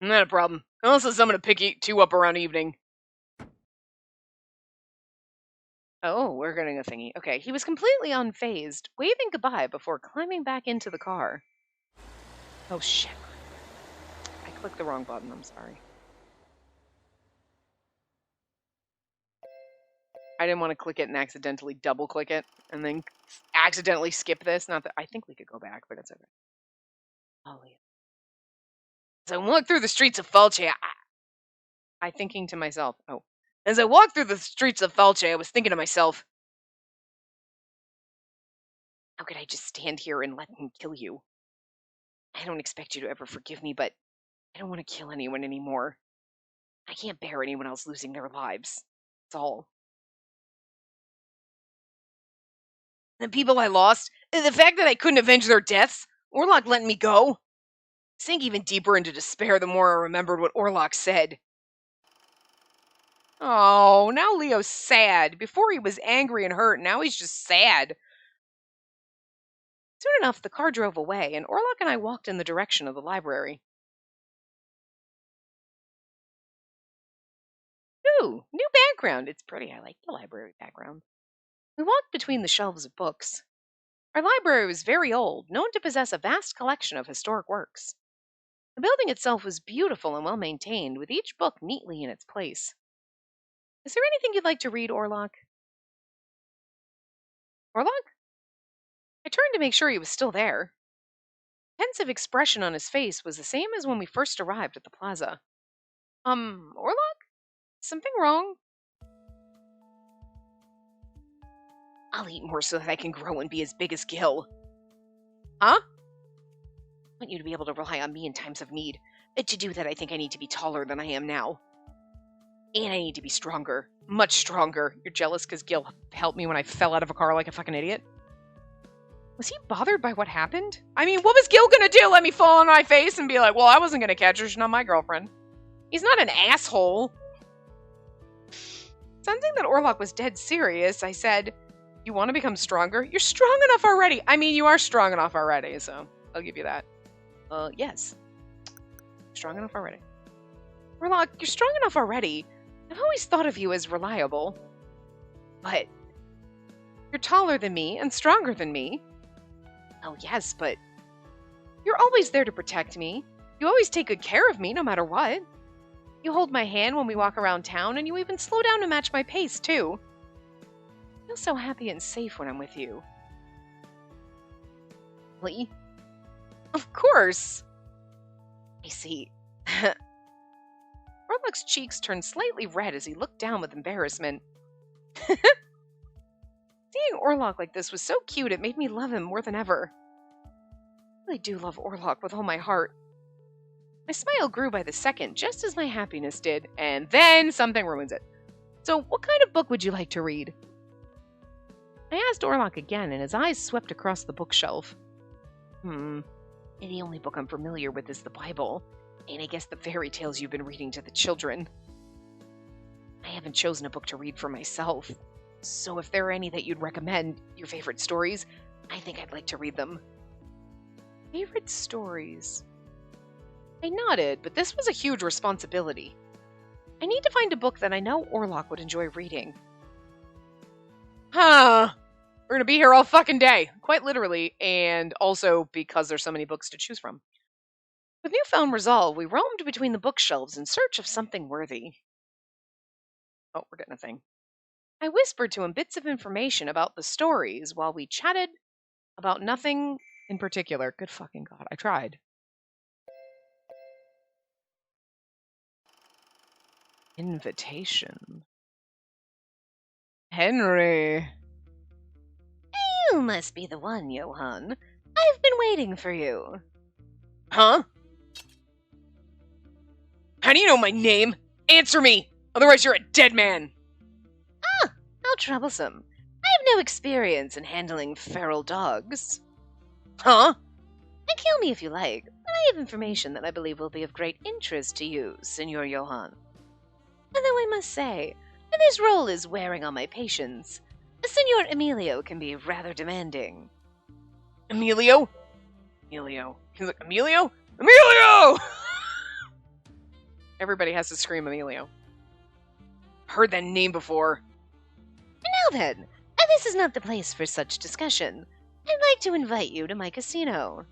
Not a problem. Unless I'm going to pick you up around evening. Oh, we're getting a thingy. Okay, he was completely unfazed, waving goodbye before climbing back into the car. Oh, shit. I clicked the wrong button, I'm sorry. I didn't want to click it and accidentally double-click it, and then accidentally skip this. Not that I think we could go back, but it's okay. Oh, yeah. As I walked through the streets of Falce, I thinking to myself, oh. As I walked through the streets of Falce, I was thinking to myself, how could I just stand here and let him kill you? I don't expect you to ever forgive me, but I don't want to kill anyone anymore. I can't bear anyone else losing their lives. That's all. The people I lost, the fact that I couldn't avenge their deaths, Orlok letting me go. I sank even deeper into despair the more I remembered what Orlok said. Oh, now Leo's sad. Before he was angry and hurt, now he's just sad. Soon enough, the car drove away, and Orlok and I walked in the direction of the library. Ooh, new background. It's pretty. I like the library background. We walked between the shelves of books. Our library was very old, known to possess a vast collection of historic works. The building itself was beautiful and well maintained, with each book neatly in its place. Is there anything you'd like to read, Orlok? Orlok? I turned to make sure he was still there. The pensive expression on his face was the same as when we first arrived at the plaza. Orlok? Something wrong? I'll eat more so that I can grow and be as big as Gil. Huh? I want you to be able to rely on me in times of need. To do that, I think I need to be taller than I am now. And I need to be stronger. Much stronger. You're jealous because Gil helped me when I fell out of a car like a fucking idiot? Was he bothered by what happened? I mean, what was Gil gonna do? Let me fall on my face and be like, well, I wasn't gonna catch her. She's not my girlfriend. He's not an asshole. Sensing that Orlok was dead serious, I said, you want to become stronger? You're strong enough already. I mean, you are strong enough already, so I'll give you that. Yes. Strong enough already. Orlok, you're strong enough already. I've always thought of you as reliable. But you're taller than me and stronger than me. Oh, yes, but you're always there to protect me. You always take good care of me, no matter what. You hold my hand when we walk around town, and you even slow down to match my pace, too. I feel so happy and safe when I'm with you. Really? Of course. I see. Orlok's cheeks turned slightly red as he looked down with embarrassment. Seeing Orlok like this was so cute, it made me love him more than ever. I really do love Orlok with all my heart. My smile grew by the second, just as my happiness did, and then something ruins it. So, what kind of book would you like to read? I asked Orlok again, and his eyes swept across the bookshelf. The only book I'm familiar with is the Bible, and I guess the fairy tales you've been reading to the children. I haven't chosen a book to read for myself, so if there are any that you'd recommend, your favorite stories, I think I'd like to read them. Favorite stories? I nodded, but this was a huge responsibility. I need to find a book that I know Orlok would enjoy reading. We're gonna be here all fucking day. Quite literally, and also because there's so many books to choose from. With newfound resolve, we roamed between the bookshelves in search of something worthy. Oh, we're getting a thing. I whispered to him bits of information about the stories while we chatted about nothing in particular. Good fucking God, I tried. Invitation. Henry. You must be the one, Johann. I've been waiting for you. Huh? How do you know my name? Answer me! Otherwise you're a dead man! Ah, how troublesome. I have no experience in handling feral dogs. Huh? And kill me if you like. I have information that I believe will be of great interest to you, Senor Johann. Although I must say, this role is wearing on my patience. Senor Emilio can be rather demanding. Emilio? Emilio. He's like, Emilio? Emilio! Everybody has to scream Emilio. Heard that name before. Now then, this is not the place for such discussion. I'd like to invite you to my casino.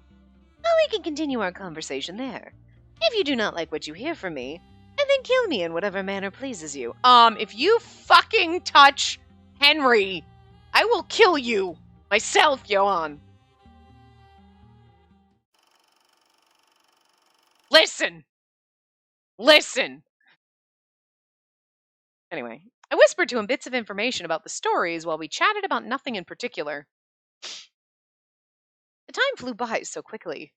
We can continue our conversation there. If you do not like what you hear from me, then kill me in whatever manner pleases you. If you fucking touch Henry, I will kill you myself, Johann. Listen. Anyway, I whispered to him bits of information about the stories while we chatted about nothing in particular. The time flew by so quickly.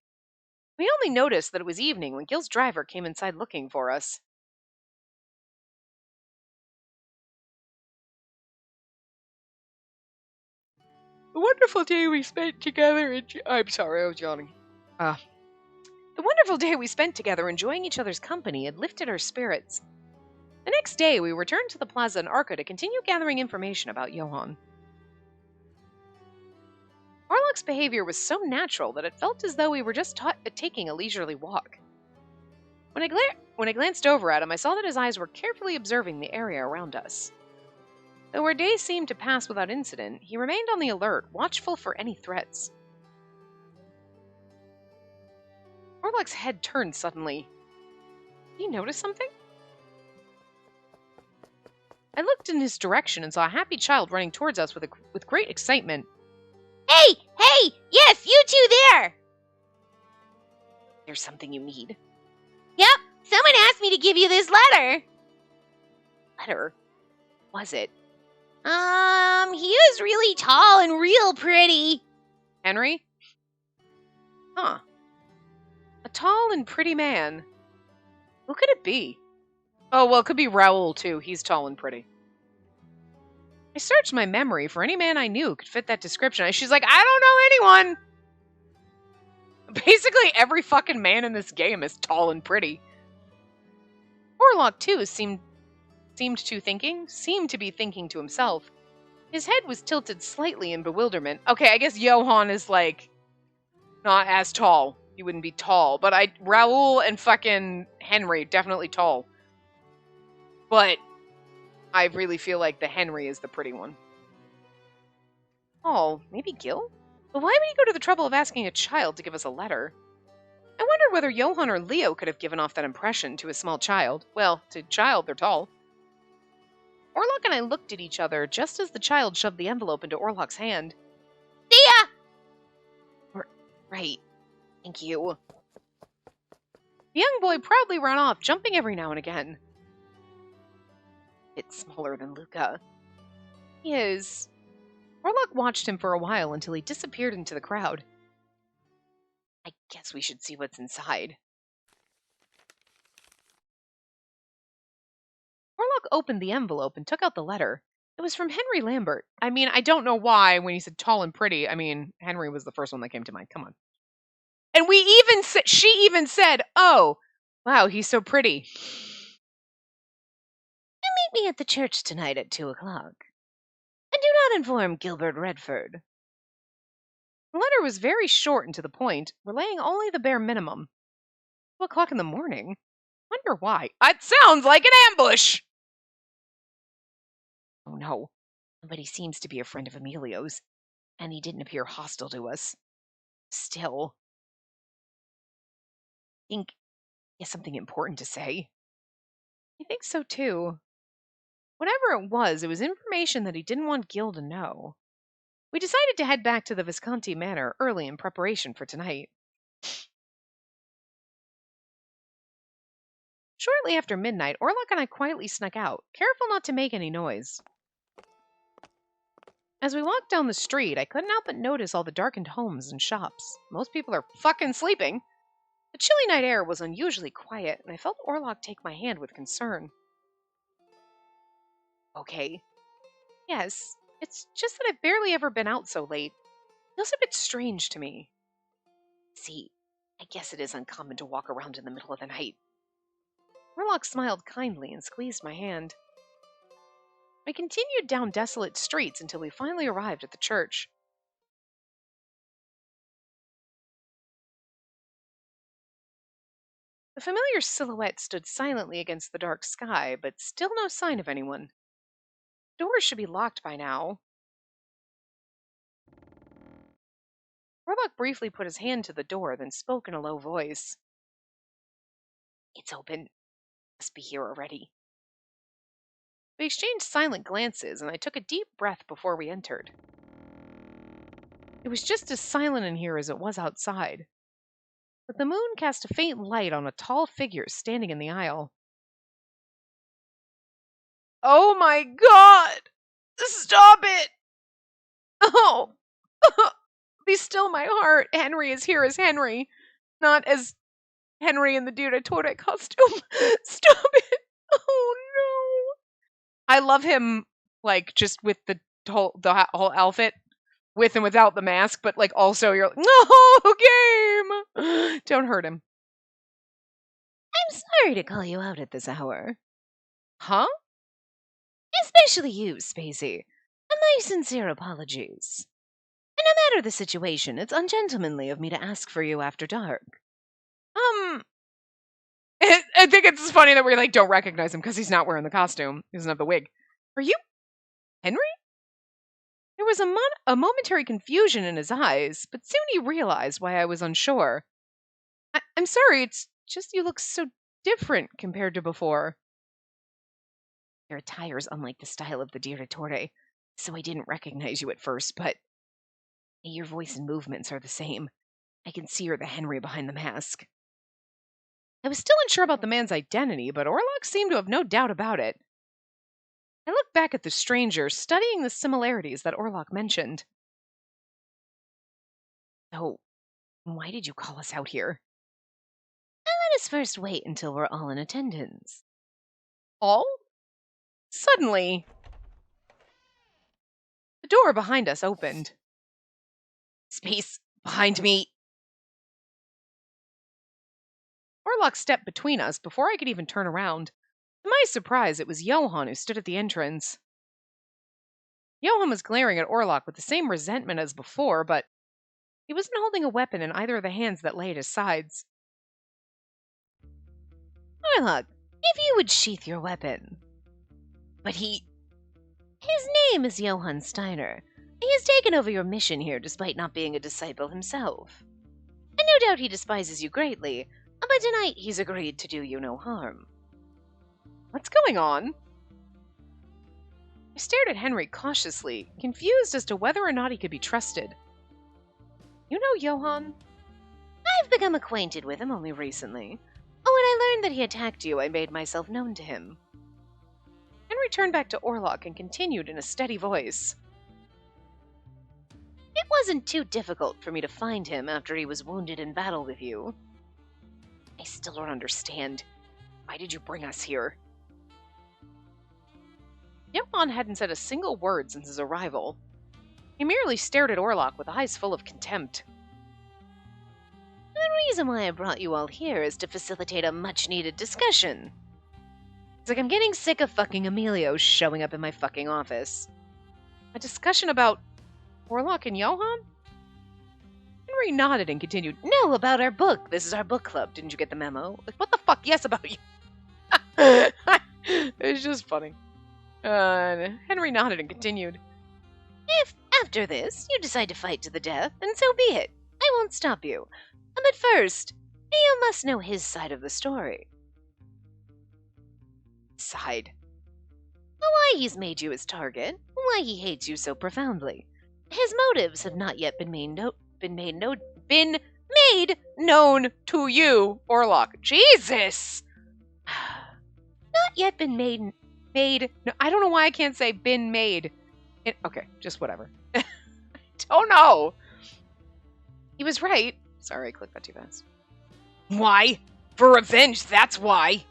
We only noticed that it was evening when Gil's driver came inside looking for us. The wonderful day we spent together I'm sorry, I was yawning. The wonderful day we spent together enjoying each other's company had lifted our spirits. The next day, we returned to the plaza in Arca to continue gathering information about Johann. Orlok's behavior was so natural that it felt as though we were just taking a leisurely walk. When I glanced over at him, I saw that his eyes were carefully observing the area around us. Though our days seemed to pass without incident, he remained on the alert, watchful for any threats. Orlok's head turned suddenly. Did he notice something? I looked in his direction and saw a happy child running towards us with great excitement. Hey! Yes, you two there! There's something you need. Yep, someone asked me to give you this letter. Letter? Was it? He is really tall and real pretty. Henry? Huh. A tall and pretty man. Who could it be? Oh, well, it could be Raoul, too. He's tall and pretty. I searched my memory for any man I knew who could fit that description. And she's like, I don't know anyone! Basically, every fucking man in this game is tall and pretty. Orlok, too, seemed to be thinking to himself. His head was tilted slightly in bewilderment. Okay, I guess Johann is, like, not as tall. He wouldn't be tall. But Raoul and fucking Henry, definitely tall. But I really feel like the Henry is the pretty one. Oh, maybe Gil? But why would he go to the trouble of asking a child to give us a letter? I wondered whether Johann or Leo could have given off that impression to a small child. Well, to a child, they're tall. Orlok and I looked at each other just as the child shoved the envelope into Orlok's hand. See ya! Right. Thank you. The young boy proudly ran off, jumping every now and again. Bit smaller than Luca. He is. Orlok watched him for a while until he disappeared into the crowd. I guess we should see what's inside. Orlok opened the envelope and took out the letter. It was from Henry Lambert. I mean, I don't know why when he said tall and pretty. I mean, Henry was the first one that came to mind. Come on. And she even said, oh, wow, he's so pretty. Meet me at the church tonight at 2:00. And do not inform Gilbert Redford. The letter was very short and to the point, relaying only the bare minimum. 2:00 in the morning? Wonder why. It sounds like an ambush! Oh no. Somebody seems to be a friend of Emilio's, and he didn't appear hostile to us. Still. I think he has something important to say. I think so too. Whatever it was information that he didn't want Gil to know. We decided to head back to the Visconti Manor early in preparation for tonight. Shortly after midnight, Orlok and I quietly snuck out, careful not to make any noise. As we walked down the street, I couldn't help but notice all the darkened homes and shops. Most people are fucking sleeping. The chilly night air was unusually quiet, and I felt Orlok take my hand with concern. Okay. Yes, it's just that I've barely ever been out so late. It feels a bit strange to me. See, I guess it is uncommon to walk around in the middle of the night. Orlok smiled kindly and squeezed my hand. We continued down desolate streets until we finally arrived at the church. The familiar silhouette stood silently against the dark sky, but still no sign of anyone. Doors should be locked by now. Orlok briefly put his hand to the door, then spoke in a low voice. It's open. Must be here already. We exchanged silent glances, and I took a deep breath before we entered. It was just as silent in here as it was outside, but the moon cast a faint light on a tall figure standing in the aisle. Oh my god! Stop it! Oh! Be still, my heart. Henry is here as Henry, not as Henry in the Direttore costume. Stop it! Oh no! I love him, like, just with the whole outfit, with and without the mask, but, like, also you're like, no, game! Don't hurt him. I'm sorry to call you out at this hour. Huh? Especially you, Spacey. My sincere apologies. And no matter the situation, it's ungentlemanly of me to ask for you after dark. I think it's funny that we, like, don't recognize him because he's not wearing the costume. He doesn't have the wig. Are you Henry? There was a momentary confusion in his eyes, but soon he realized why I was unsure. I'm sorry, it's just you look so different compared to before. Your attire is unlike the style of the Direttore, so I didn't recognize you at first, but your voice and movements are the same. I can see you're the Henry behind the mask. I was still unsure about the man's identity, but Orlok seemed to have no doubt about it. I looked back at the stranger, studying the similarities that Orlok mentioned. So, why did you call us out here? Let us first wait until we're all in attendance. All? Suddenly, the door behind us opened. Space behind me! Orlok stepped between us before I could even turn around. To my surprise, it was Johann who stood at the entrance. Johann was glaring at Orlok with the same resentment as before, but he wasn't holding a weapon in either of the hands that lay at his sides. Orlok, if you would sheath your weapon. But His name is Johann Steiner. He has taken over your mission here despite not being a disciple himself. And no doubt he despises you greatly, but tonight he's agreed to do you no harm. What's going on? I stared at Henry cautiously, confused as to whether or not he could be trusted. You know Johann? I've become acquainted with him only recently. When I learned that he attacked you, I made myself known to him. Henry turned back to Orlok and continued in a steady voice. It wasn't too difficult for me to find him after he was wounded in battle with you. I still don't understand. Why did you bring us here? Johann hadn't said a single word since his arrival. He merely stared at Orlok with eyes full of contempt. The reason why I brought you all here is to facilitate a much-needed discussion. It's like I'm getting sick of fucking Emilio showing up in my fucking office. A discussion about Orlok and Johann? Henry nodded and continued, No, about our book. This is our book club. Didn't you get the memo? Like, what the fuck? Yes, about you. It's just funny. Henry nodded and continued. If, after this, you decide to fight to the death, then so be it. I won't stop you. But first, you must know his side of the story. Side? Why he's made you his target, why he hates you so profoundly. His motives have not yet been made known to you, Orlok. Jesus! Not yet been made. No, I don't know why I can't say been made. Okay, just whatever. I don't know. He was right. Sorry, I clicked that too fast. Why? For revenge, that's why.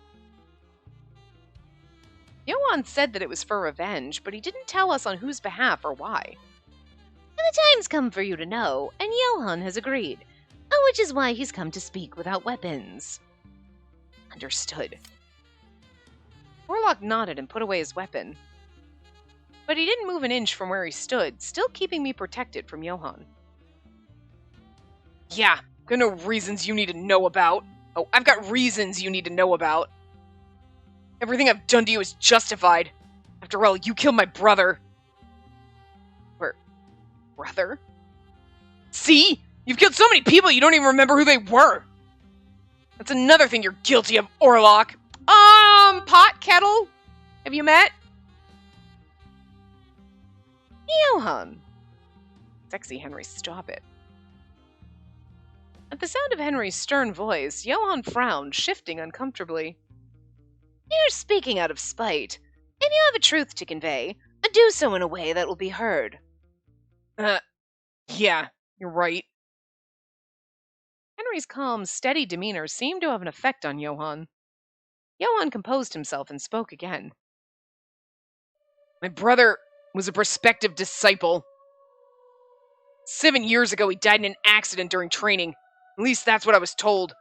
Johann said that it was for revenge, but he didn't tell us on whose behalf or why. And the time's come for you to know, and Johann has agreed. which is why he's come to speak without weapons. Understood. Warlock nodded and put away his weapon. But he didn't move an inch from where he stood, still keeping me protected from Johann. Yeah, got no reasons you need to know about. Oh, I've got reasons you need to know about. Everything I've done to you is justified. After all, you killed my brother. Brother? See? You've killed so many people you don't even remember who they were. That's another thing you're guilty of, Orlok. Pot kettle? Have you met? Johann. Sexy Henry, stop it. At the sound of Henry's stern voice, Johann frowned, shifting uncomfortably. You're speaking out of spite. If you have a truth to convey, do so in a way that will be heard. Yeah, you're right. Henry's calm, steady demeanor seemed to have an effect on Johann. Johann composed himself and spoke again. My brother was a prospective disciple. 7 years ago, he died in an accident during training. At least that's what I was told.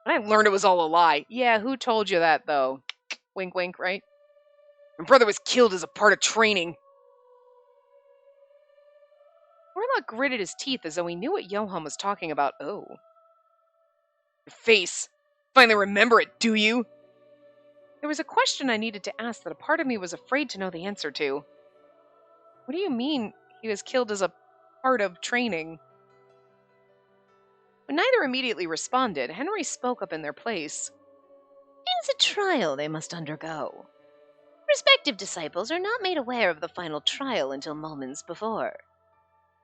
But I learned it was all a lie. Yeah, who told you that, though? Wink, wink, right? My brother was killed as a part of training. Warlock gritted his teeth as though he knew what Johann was talking about. Oh. Your face. Finally remember it, do you? There was a question I needed to ask that a part of me was afraid to know the answer to. What do you mean he was killed as a part of training? When neither immediately responded, Henry spoke up in their place. It's a trial they must undergo. Prospective disciples are not made aware of the final trial until moments before.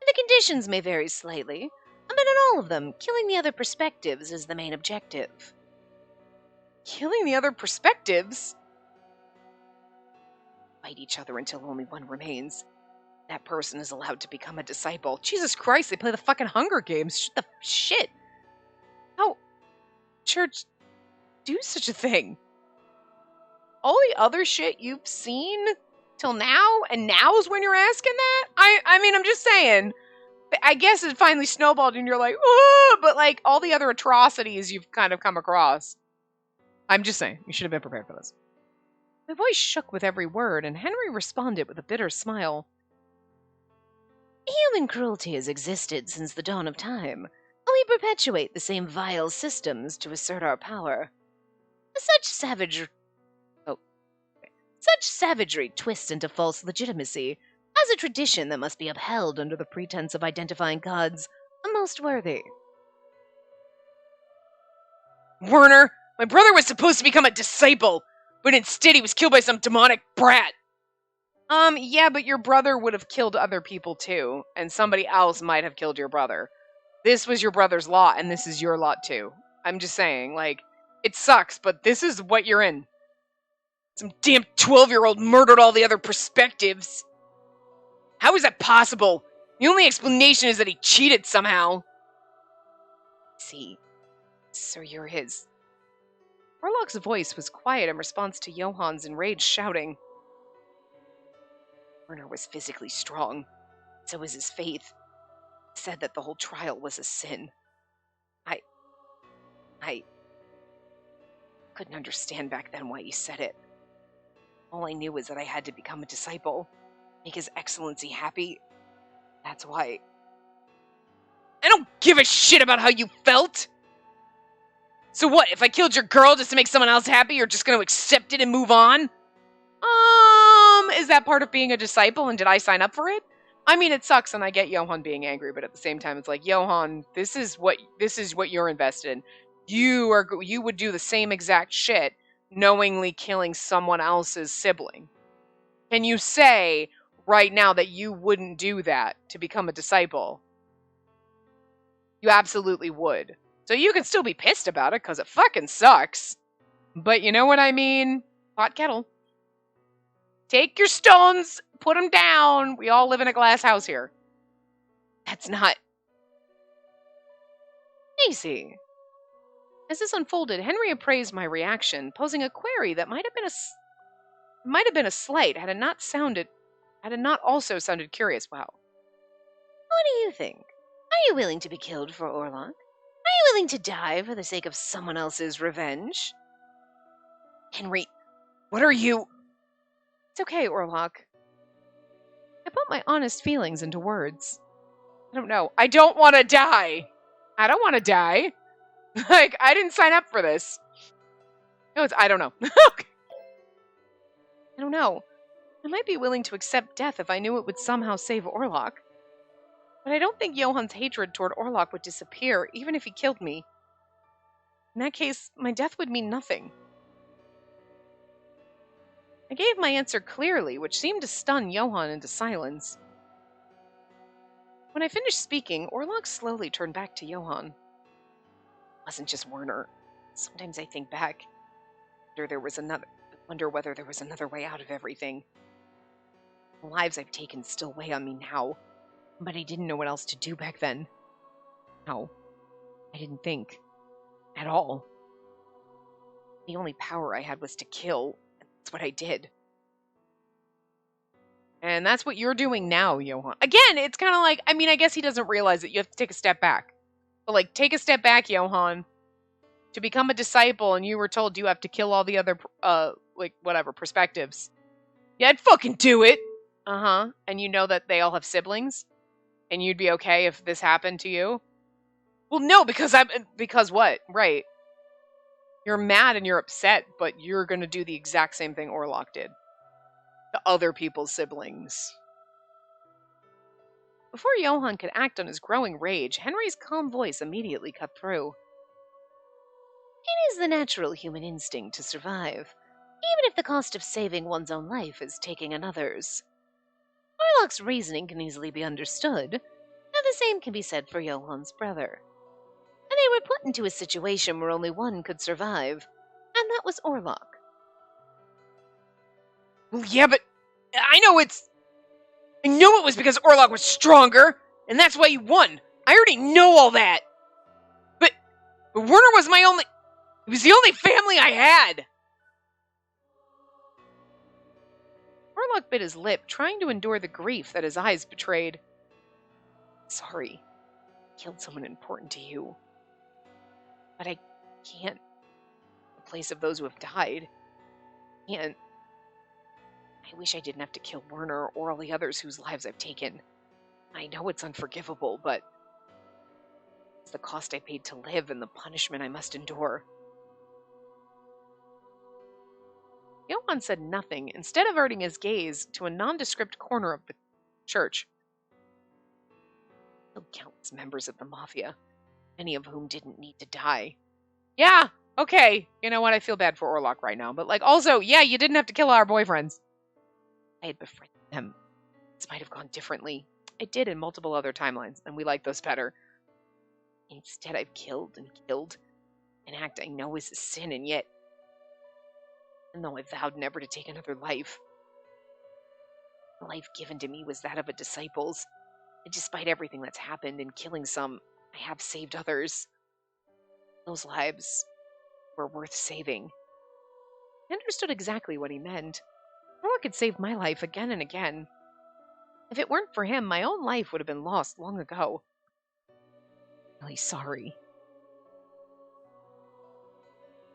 The conditions may vary slightly, but in all of them, killing the other perspectives is the main objective. Killing the other perspectives? Fight each other until only one remains. That person is allowed to become a disciple. Jesus Christ, they play the fucking Hunger Games. Shit. How church do such a thing? All the other shit you've seen till now, and now is when you're asking that? I mean, I'm just saying. I guess it finally snowballed and you're like, oh, but like all the other atrocities you've kind of come across. I'm just saying, you should have been prepared for this. My voice shook with every word, and Henry responded with a bitter smile. Human cruelty has existed since the dawn of time. We perpetuate the same vile systems to assert our power. Such savagery twists into false legitimacy as a tradition that must be upheld under the pretense of identifying gods most worthy. Werner, my brother was supposed to become a disciple, but instead he was killed by some demonic brat. Yeah, but your brother would have killed other people too, and somebody else might have killed your brother. This was your brother's lot, and this is your lot too. I'm just saying, like, it sucks, but this is what you're in. Some damn 12-year-old murdered all the other perspectives. How is that possible? The only explanation is that he cheated somehow. See, sir, you're his. Warlock's voice was quiet in response to Johann's enraged shouting. Werner was physically strong. So was his faith. He said that the whole trial was a sin. I couldn't understand back then why he said it. All I knew was that I had to become a disciple, make His Excellency happy. That's why. I don't give a shit about how you felt! So what, if I killed your girl just to make someone else happy, you're just gonna accept it and move on? Is that part of being a disciple, and did I sign up for it? I mean, it sucks, and I get Johann being angry, but at the same time, it's like, Johann, this is what you're invested in. You would do the same exact shit, knowingly killing someone else's sibling. Can you say right now that you wouldn't do that to become a disciple? You absolutely would. So you can still be pissed about it, because it fucking sucks. But you know what I mean? Pot kettle. Take your stones, put them down. We all live in a glass house here. That's not... Easy. As this unfolded, Henry appraised my reaction, posing a query that might have been a slight had it not also sounded curious. Wow. What do you think? Are you willing to be killed for Orlok? Are you willing to die for the sake of someone else's revenge? Henry, what are you? It's okay, Orlok. I put my honest feelings into words. I don't know. I don't want to die. I don't want to die. Like, I didn't sign up for this. No, I don't know. I don't know. I might be willing to accept death if I knew it would somehow save Orlok. But I don't think Johann's hatred toward Orlok would disappear, even if he killed me. In that case, my death would mean nothing. I gave my answer clearly, which seemed to stun Johann into silence. When I finished speaking, Orlok slowly turned back to Johann. It wasn't just Werner. Sometimes I think back. Wonder whether there was another way out of everything. The lives I've taken still weigh on me now, but I didn't know what else to do back then. No, I didn't think. At all. The only power I had was to kill, and that's what I did. And that's what you're doing now, Johann. Again, it's kind of like, I guess he doesn't realize that you have to take a step back. But, like, take a step back, Johann. To become a disciple, and you were told you have to kill all the other, perspectives. Yeah, I'd fucking do it! Uh-huh. And you know that they all have siblings? And you'd be okay if this happened to you? Well, no, because what? Right. You're mad and you're upset, but you're gonna do the exact same thing Orlok did. To other people's siblings. Before Johann could act on his growing rage, Henry's calm voice immediately cut through. It is the natural human instinct to survive, even if the cost of saving one's own life is taking another's. Orlok's reasoning can easily be understood, and the same can be said for Johann's brother. And they were put into a situation where only one could survive, and that was Orlok. Well, yeah, but I know it was because Orlok was stronger, and that's why he won. I already know all that. But Werner was it was the only family I had. Orlok bit his lip, trying to endure the grief that his eyes betrayed. Sorry, I killed someone important to you. But I can't, in the place of those who have died. I wish I didn't have to kill Werner or all the others whose lives I've taken. I know it's unforgivable, but it's the cost I paid to live and the punishment I must endure. Johann said nothing, instead averting his gaze to a nondescript corner of the church. Still countless members of the Mafia, many of whom didn't need to die. Yeah, okay, you know what, I feel bad for Orlok right now, but also, yeah, you didn't have to kill our boyfriends. I had befriended them. This might have gone differently. It did in multiple other timelines, and we like those better. Instead, I've killed, an act I know is a sin, and yet, even though I vowed never to take another life, the life given to me was that of a disciple's, and despite everything that's happened and killing some, I have saved others. Those lives were worth saving. I understood exactly what he meant. Orlok had saved my life again and again. If it weren't for him, my own life would have been lost long ago. I'm really sorry.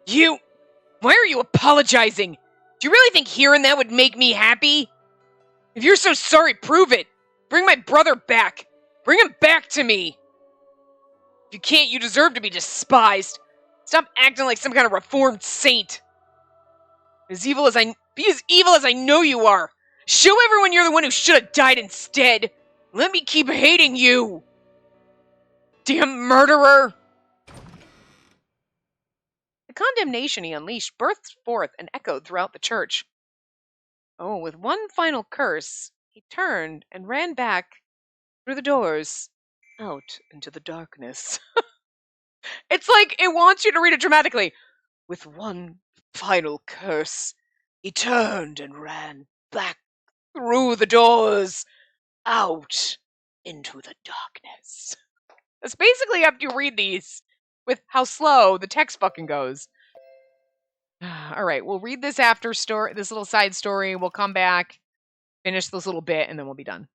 Why are you apologizing? Do you really think hearing that would make me happy? If you're so sorry, prove it. Bring my brother back. Bring him back to me. If you can't, you deserve to be despised. Stop acting like some kind of reformed saint. Be as evil as I know you are. Show everyone you're the one who should have died instead. Let me keep hating you. Damn murderer. The condemnation he unleashed burst forth and echoed throughout the church. Oh, with one final curse, he turned and ran back through the doors, out into the darkness. It's like it wants you to read it dramatically. With one final curse, he turned and ran back through the doors, out into the darkness. That's basically after you read these, with how slow the text fucking goes. All right, we'll read this this little side story. We'll come back, finish this little bit, and then we'll be done.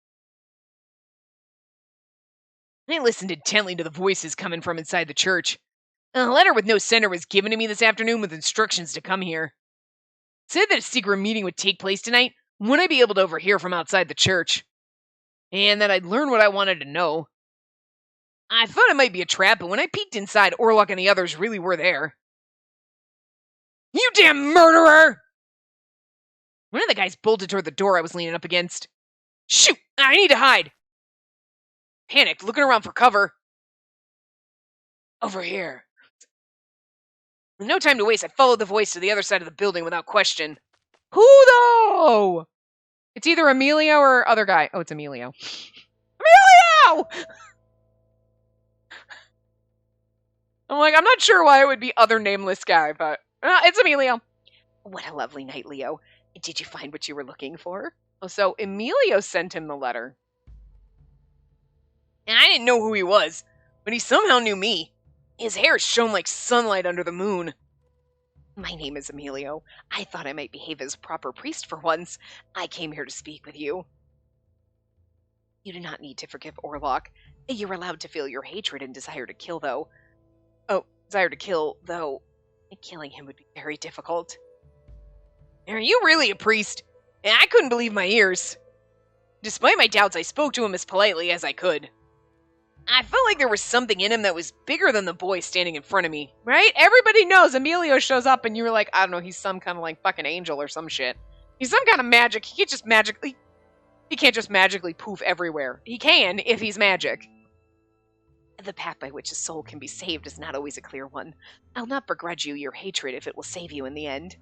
I listened intently to the voices coming from inside the church. A letter with no sender was given to me this afternoon with instructions to come here. It said that a secret meeting would take place tonight when I'd be able to overhear from outside the church. And that I'd learn what I wanted to know. I thought it might be a trap, but when I peeked inside, Orlok and the others really were there. You damn murderer! One of the guys bolted toward the door I was leaning up against. Shoot! I need to hide! Panicked, looking around for cover. Over here. With no time to waste, I followed the voice to the other side of the building without question. Who, though? It's either Emilio or other guy. Oh, it's Emilio. Emilio! I'm not sure why it would be other nameless guy, but it's Emilio. What a lovely night, Leo. Did you find what you were looking for? Oh, so Emilio sent him the letter. And I didn't know who he was, but he somehow knew me. His hair shone like sunlight under the moon. My name is Emilio. I thought I might behave as a proper priest for once. I came here to speak with you. You do not need to forgive Orlok. You're allowed to feel your hatred and desire to kill, though. Killing him would be very difficult. Are you really a priest? I couldn't believe my ears. Despite my doubts, I spoke to him as politely as I could. I felt like there was something in him that was bigger than the boy standing in front of me, right? Everybody knows Emilio shows up and you were like, I don't know, he's some kind of like fucking angel or some shit. He's some kind of magic. He can't just magically poof everywhere. He can if he's magic. The path by which a soul can be saved is not always a clear one. I'll not begrudge you your hatred if it will save you in the end.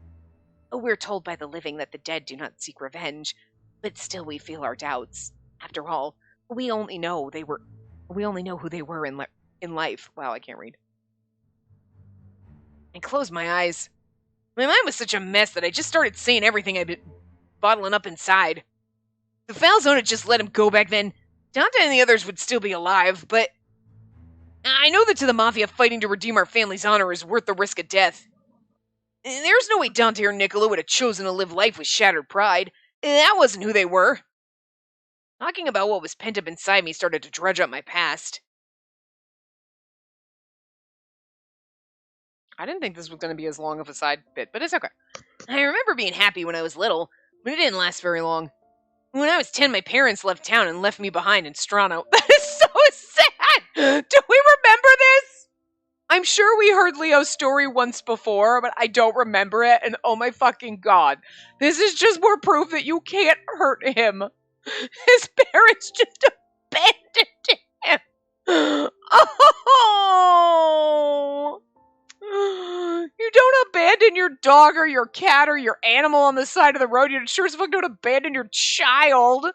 We're told by the living that the dead do not seek revenge, but still we feel our doubts. After all, we only know who they were in life. Wow, I can't read. I closed my eyes. My mind was such a mess that I just started saying everything I'd been bottling up inside. If Falzone had just let him go back then, Dante and the others would still be alive, but I know that to the Mafia, fighting to redeem our family's honor is worth the risk of death. There's no way Dante or Nicola would have chosen to live life with shattered pride. That wasn't who they were. Talking about what was pent up inside me started to dredge up my past. I didn't think this was going to be as long of a side bit, but it's okay. I remember being happy when I was little, but it didn't last very long. When I was 10, my parents left town and left me behind in Strano. That is so sad! Do we remember this? I'm sure we heard Leo's story once before, but I don't remember it, and oh my fucking god. This is just more proof that you can't hurt him. His parents just abandoned him. Oh! You don't abandon your dog or your cat or your animal on the side of the road. You sure as fuck don't abandon your child.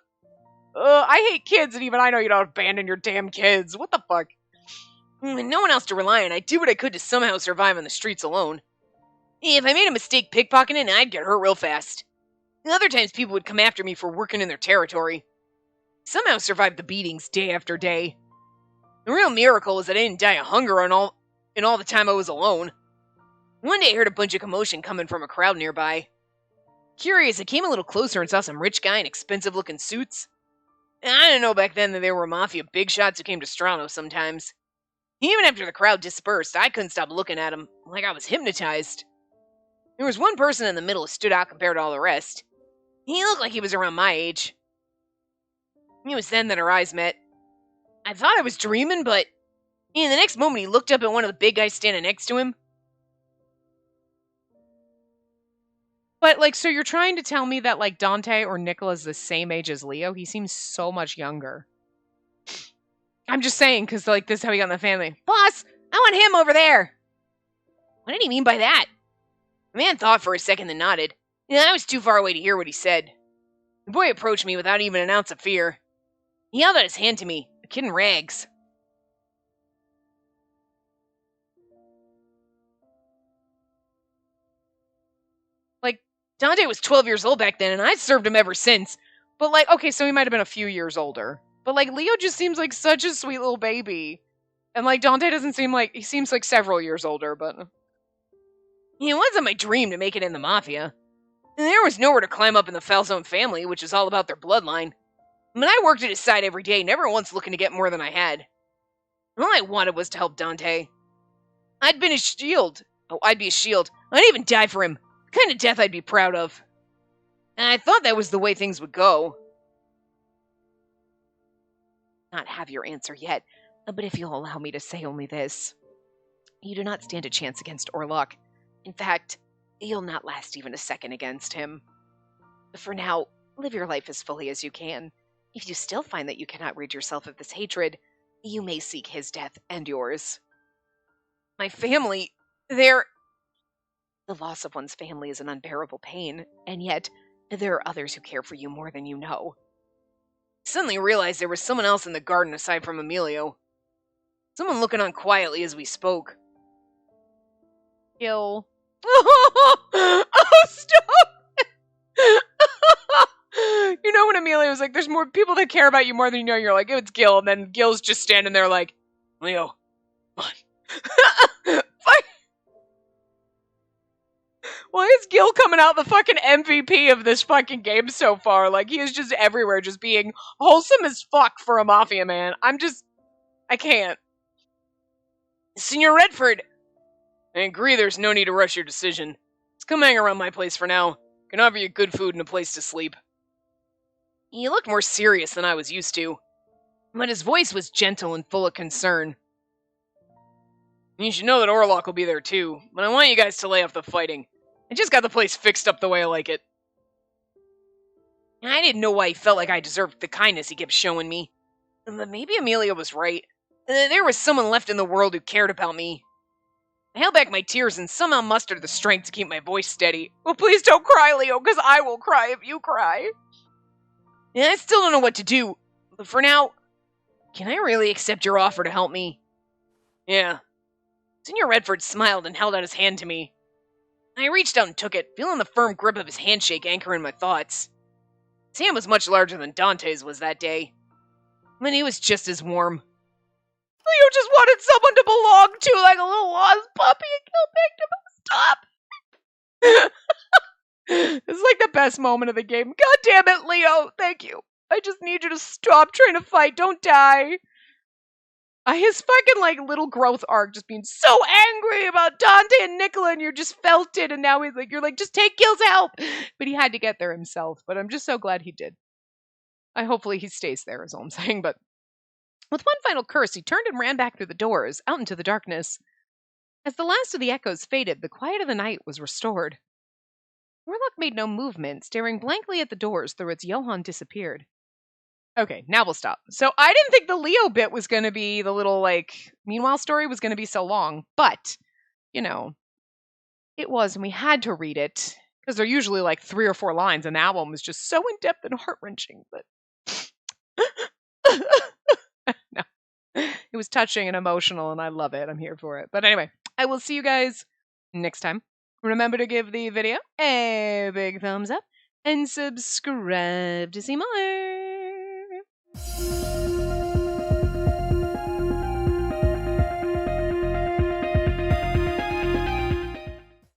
I hate kids, and even I know you don't abandon your damn kids. What the fuck? With no one else to rely on, I did what I could to somehow survive on the streets alone. If I made a mistake pickpocketing, I'd get hurt real fast. Other times people would come after me for working in their territory. Somehow survived the beatings day after day. The real miracle is that I didn't die of hunger in all the time I was alone. One day I heard a bunch of commotion coming from a crowd nearby. Curious, I came a little closer and saw some rich guy in expensive-looking suits. I didn't know back then that they were mafia big shots who came to Strano sometimes. Even after the crowd dispersed, I couldn't stop looking at him, like I was hypnotized. There was one person in the middle who stood out compared to all the rest. He looked like he was around my age. It was then that our eyes met. I thought I was dreaming, but in the next moment he looked up at one of the big guys standing next to him. But, so you're trying to tell me that, Dante or Nicola's the same age as Leo? He seems so much younger. I'm just saying, because, this is how he got in the family. Boss, I want him over there. What did he mean by that? The man thought for a second and nodded. I was too far away to hear what he said. The boy approached me without even an ounce of fear. He held out his hand to me, a kid in rags. Dante was 12 years old back then, and I'd served him ever since. But, okay, so he might have been a few years older. But, Leo just seems like such a sweet little baby. And, Dante doesn't seem like... He seems like several years older, but... It wasn't my dream to make it in the Mafia. And there was nowhere to climb up in the Falzone family, which is all about their bloodline. But I worked at his side every day, never once looking to get more than I had. All I wanted was to help Dante. I'd been his shield. Oh, I'd be his shield. I'd even die for him. The kind of death I'd be proud of. And I thought that was the way things would go. Not have your answer yet, but if you'll allow me to say only this. You do not stand a chance against Orlok. In fact, you'll not last even a second against him. For now, live your life as fully as you can. If you still find that you cannot rid yourself of this hatred, you may seek his death and yours. My family, they're... The loss of one's family is an unbearable pain, and yet, there are others who care for you more than you know. I suddenly realized there was someone else in the garden aside from Emilio. Someone looking on quietly as we spoke. Gil. Oh, stop! You know when Emilio was like, there's more people that care about you more than you know, you're like, it's Gil, and then Gil's just standing there like, Leo, come on. Why is Gil coming out the fucking MVP of this fucking game so far? Like, he is just everywhere, just being wholesome as fuck for a mafia man. I can't. Senor Redford! I agree there's no need to rush your decision. Just come hang around my place for now. I can offer you good food and a place to sleep. He looked more serious than I was used to, but his voice was gentle and full of concern. You should know that Orlok will be there too, but I want you guys to lay off the fighting. I just got the place fixed up the way I like it. I didn't know why he felt like I deserved the kindness he kept showing me. But maybe Amelia was right. There was someone left in the world who cared about me. I held back my tears and somehow mustered the strength to keep my voice steady. Oh, please don't cry, Leo, because I will cry if you cry. And I still don't know what to do, but for now, can I really accept your offer to help me? Yeah. Senor Redford smiled and held out his hand to me. I reached out and took it, feeling the firm grip of his handshake anchoring my thoughts. His hand was much larger than Dante's was that day, but he was just as warm. Leo just wanted someone to belong to, like a little lost puppy, and Gil picked him up. Stop! This is like the best moment of the game. God damn it, Leo! Thank you. I just need you to stop trying to fight. Don't die. His fucking, like, little growth arc just being so angry about Dante and Nicola, and you just felt it, and now you're like, just take Gil's help! But he had to get there himself, but I'm just so glad he did. Hopefully he stays there, is all I'm saying, but... With one final curse, he turned and ran back through the doors, out into the darkness. As the last of the echoes faded, the quiet of the night was restored. Warlock made no movement, staring blankly at the doors through which Johann disappeared. Okay, now we'll stop. So I didn't think the Leo bit was going to be the little, like, meanwhile story was going to be so long. But, you know, it was, and we had to read it. Because they're usually like 3 or 4 lines, and that one was just so in-depth and heart-wrenching. But no. It was touching and emotional, and I love it. I'm here for it. But anyway, I will see you guys next time. Remember to give the video a big thumbs up and subscribe to see more.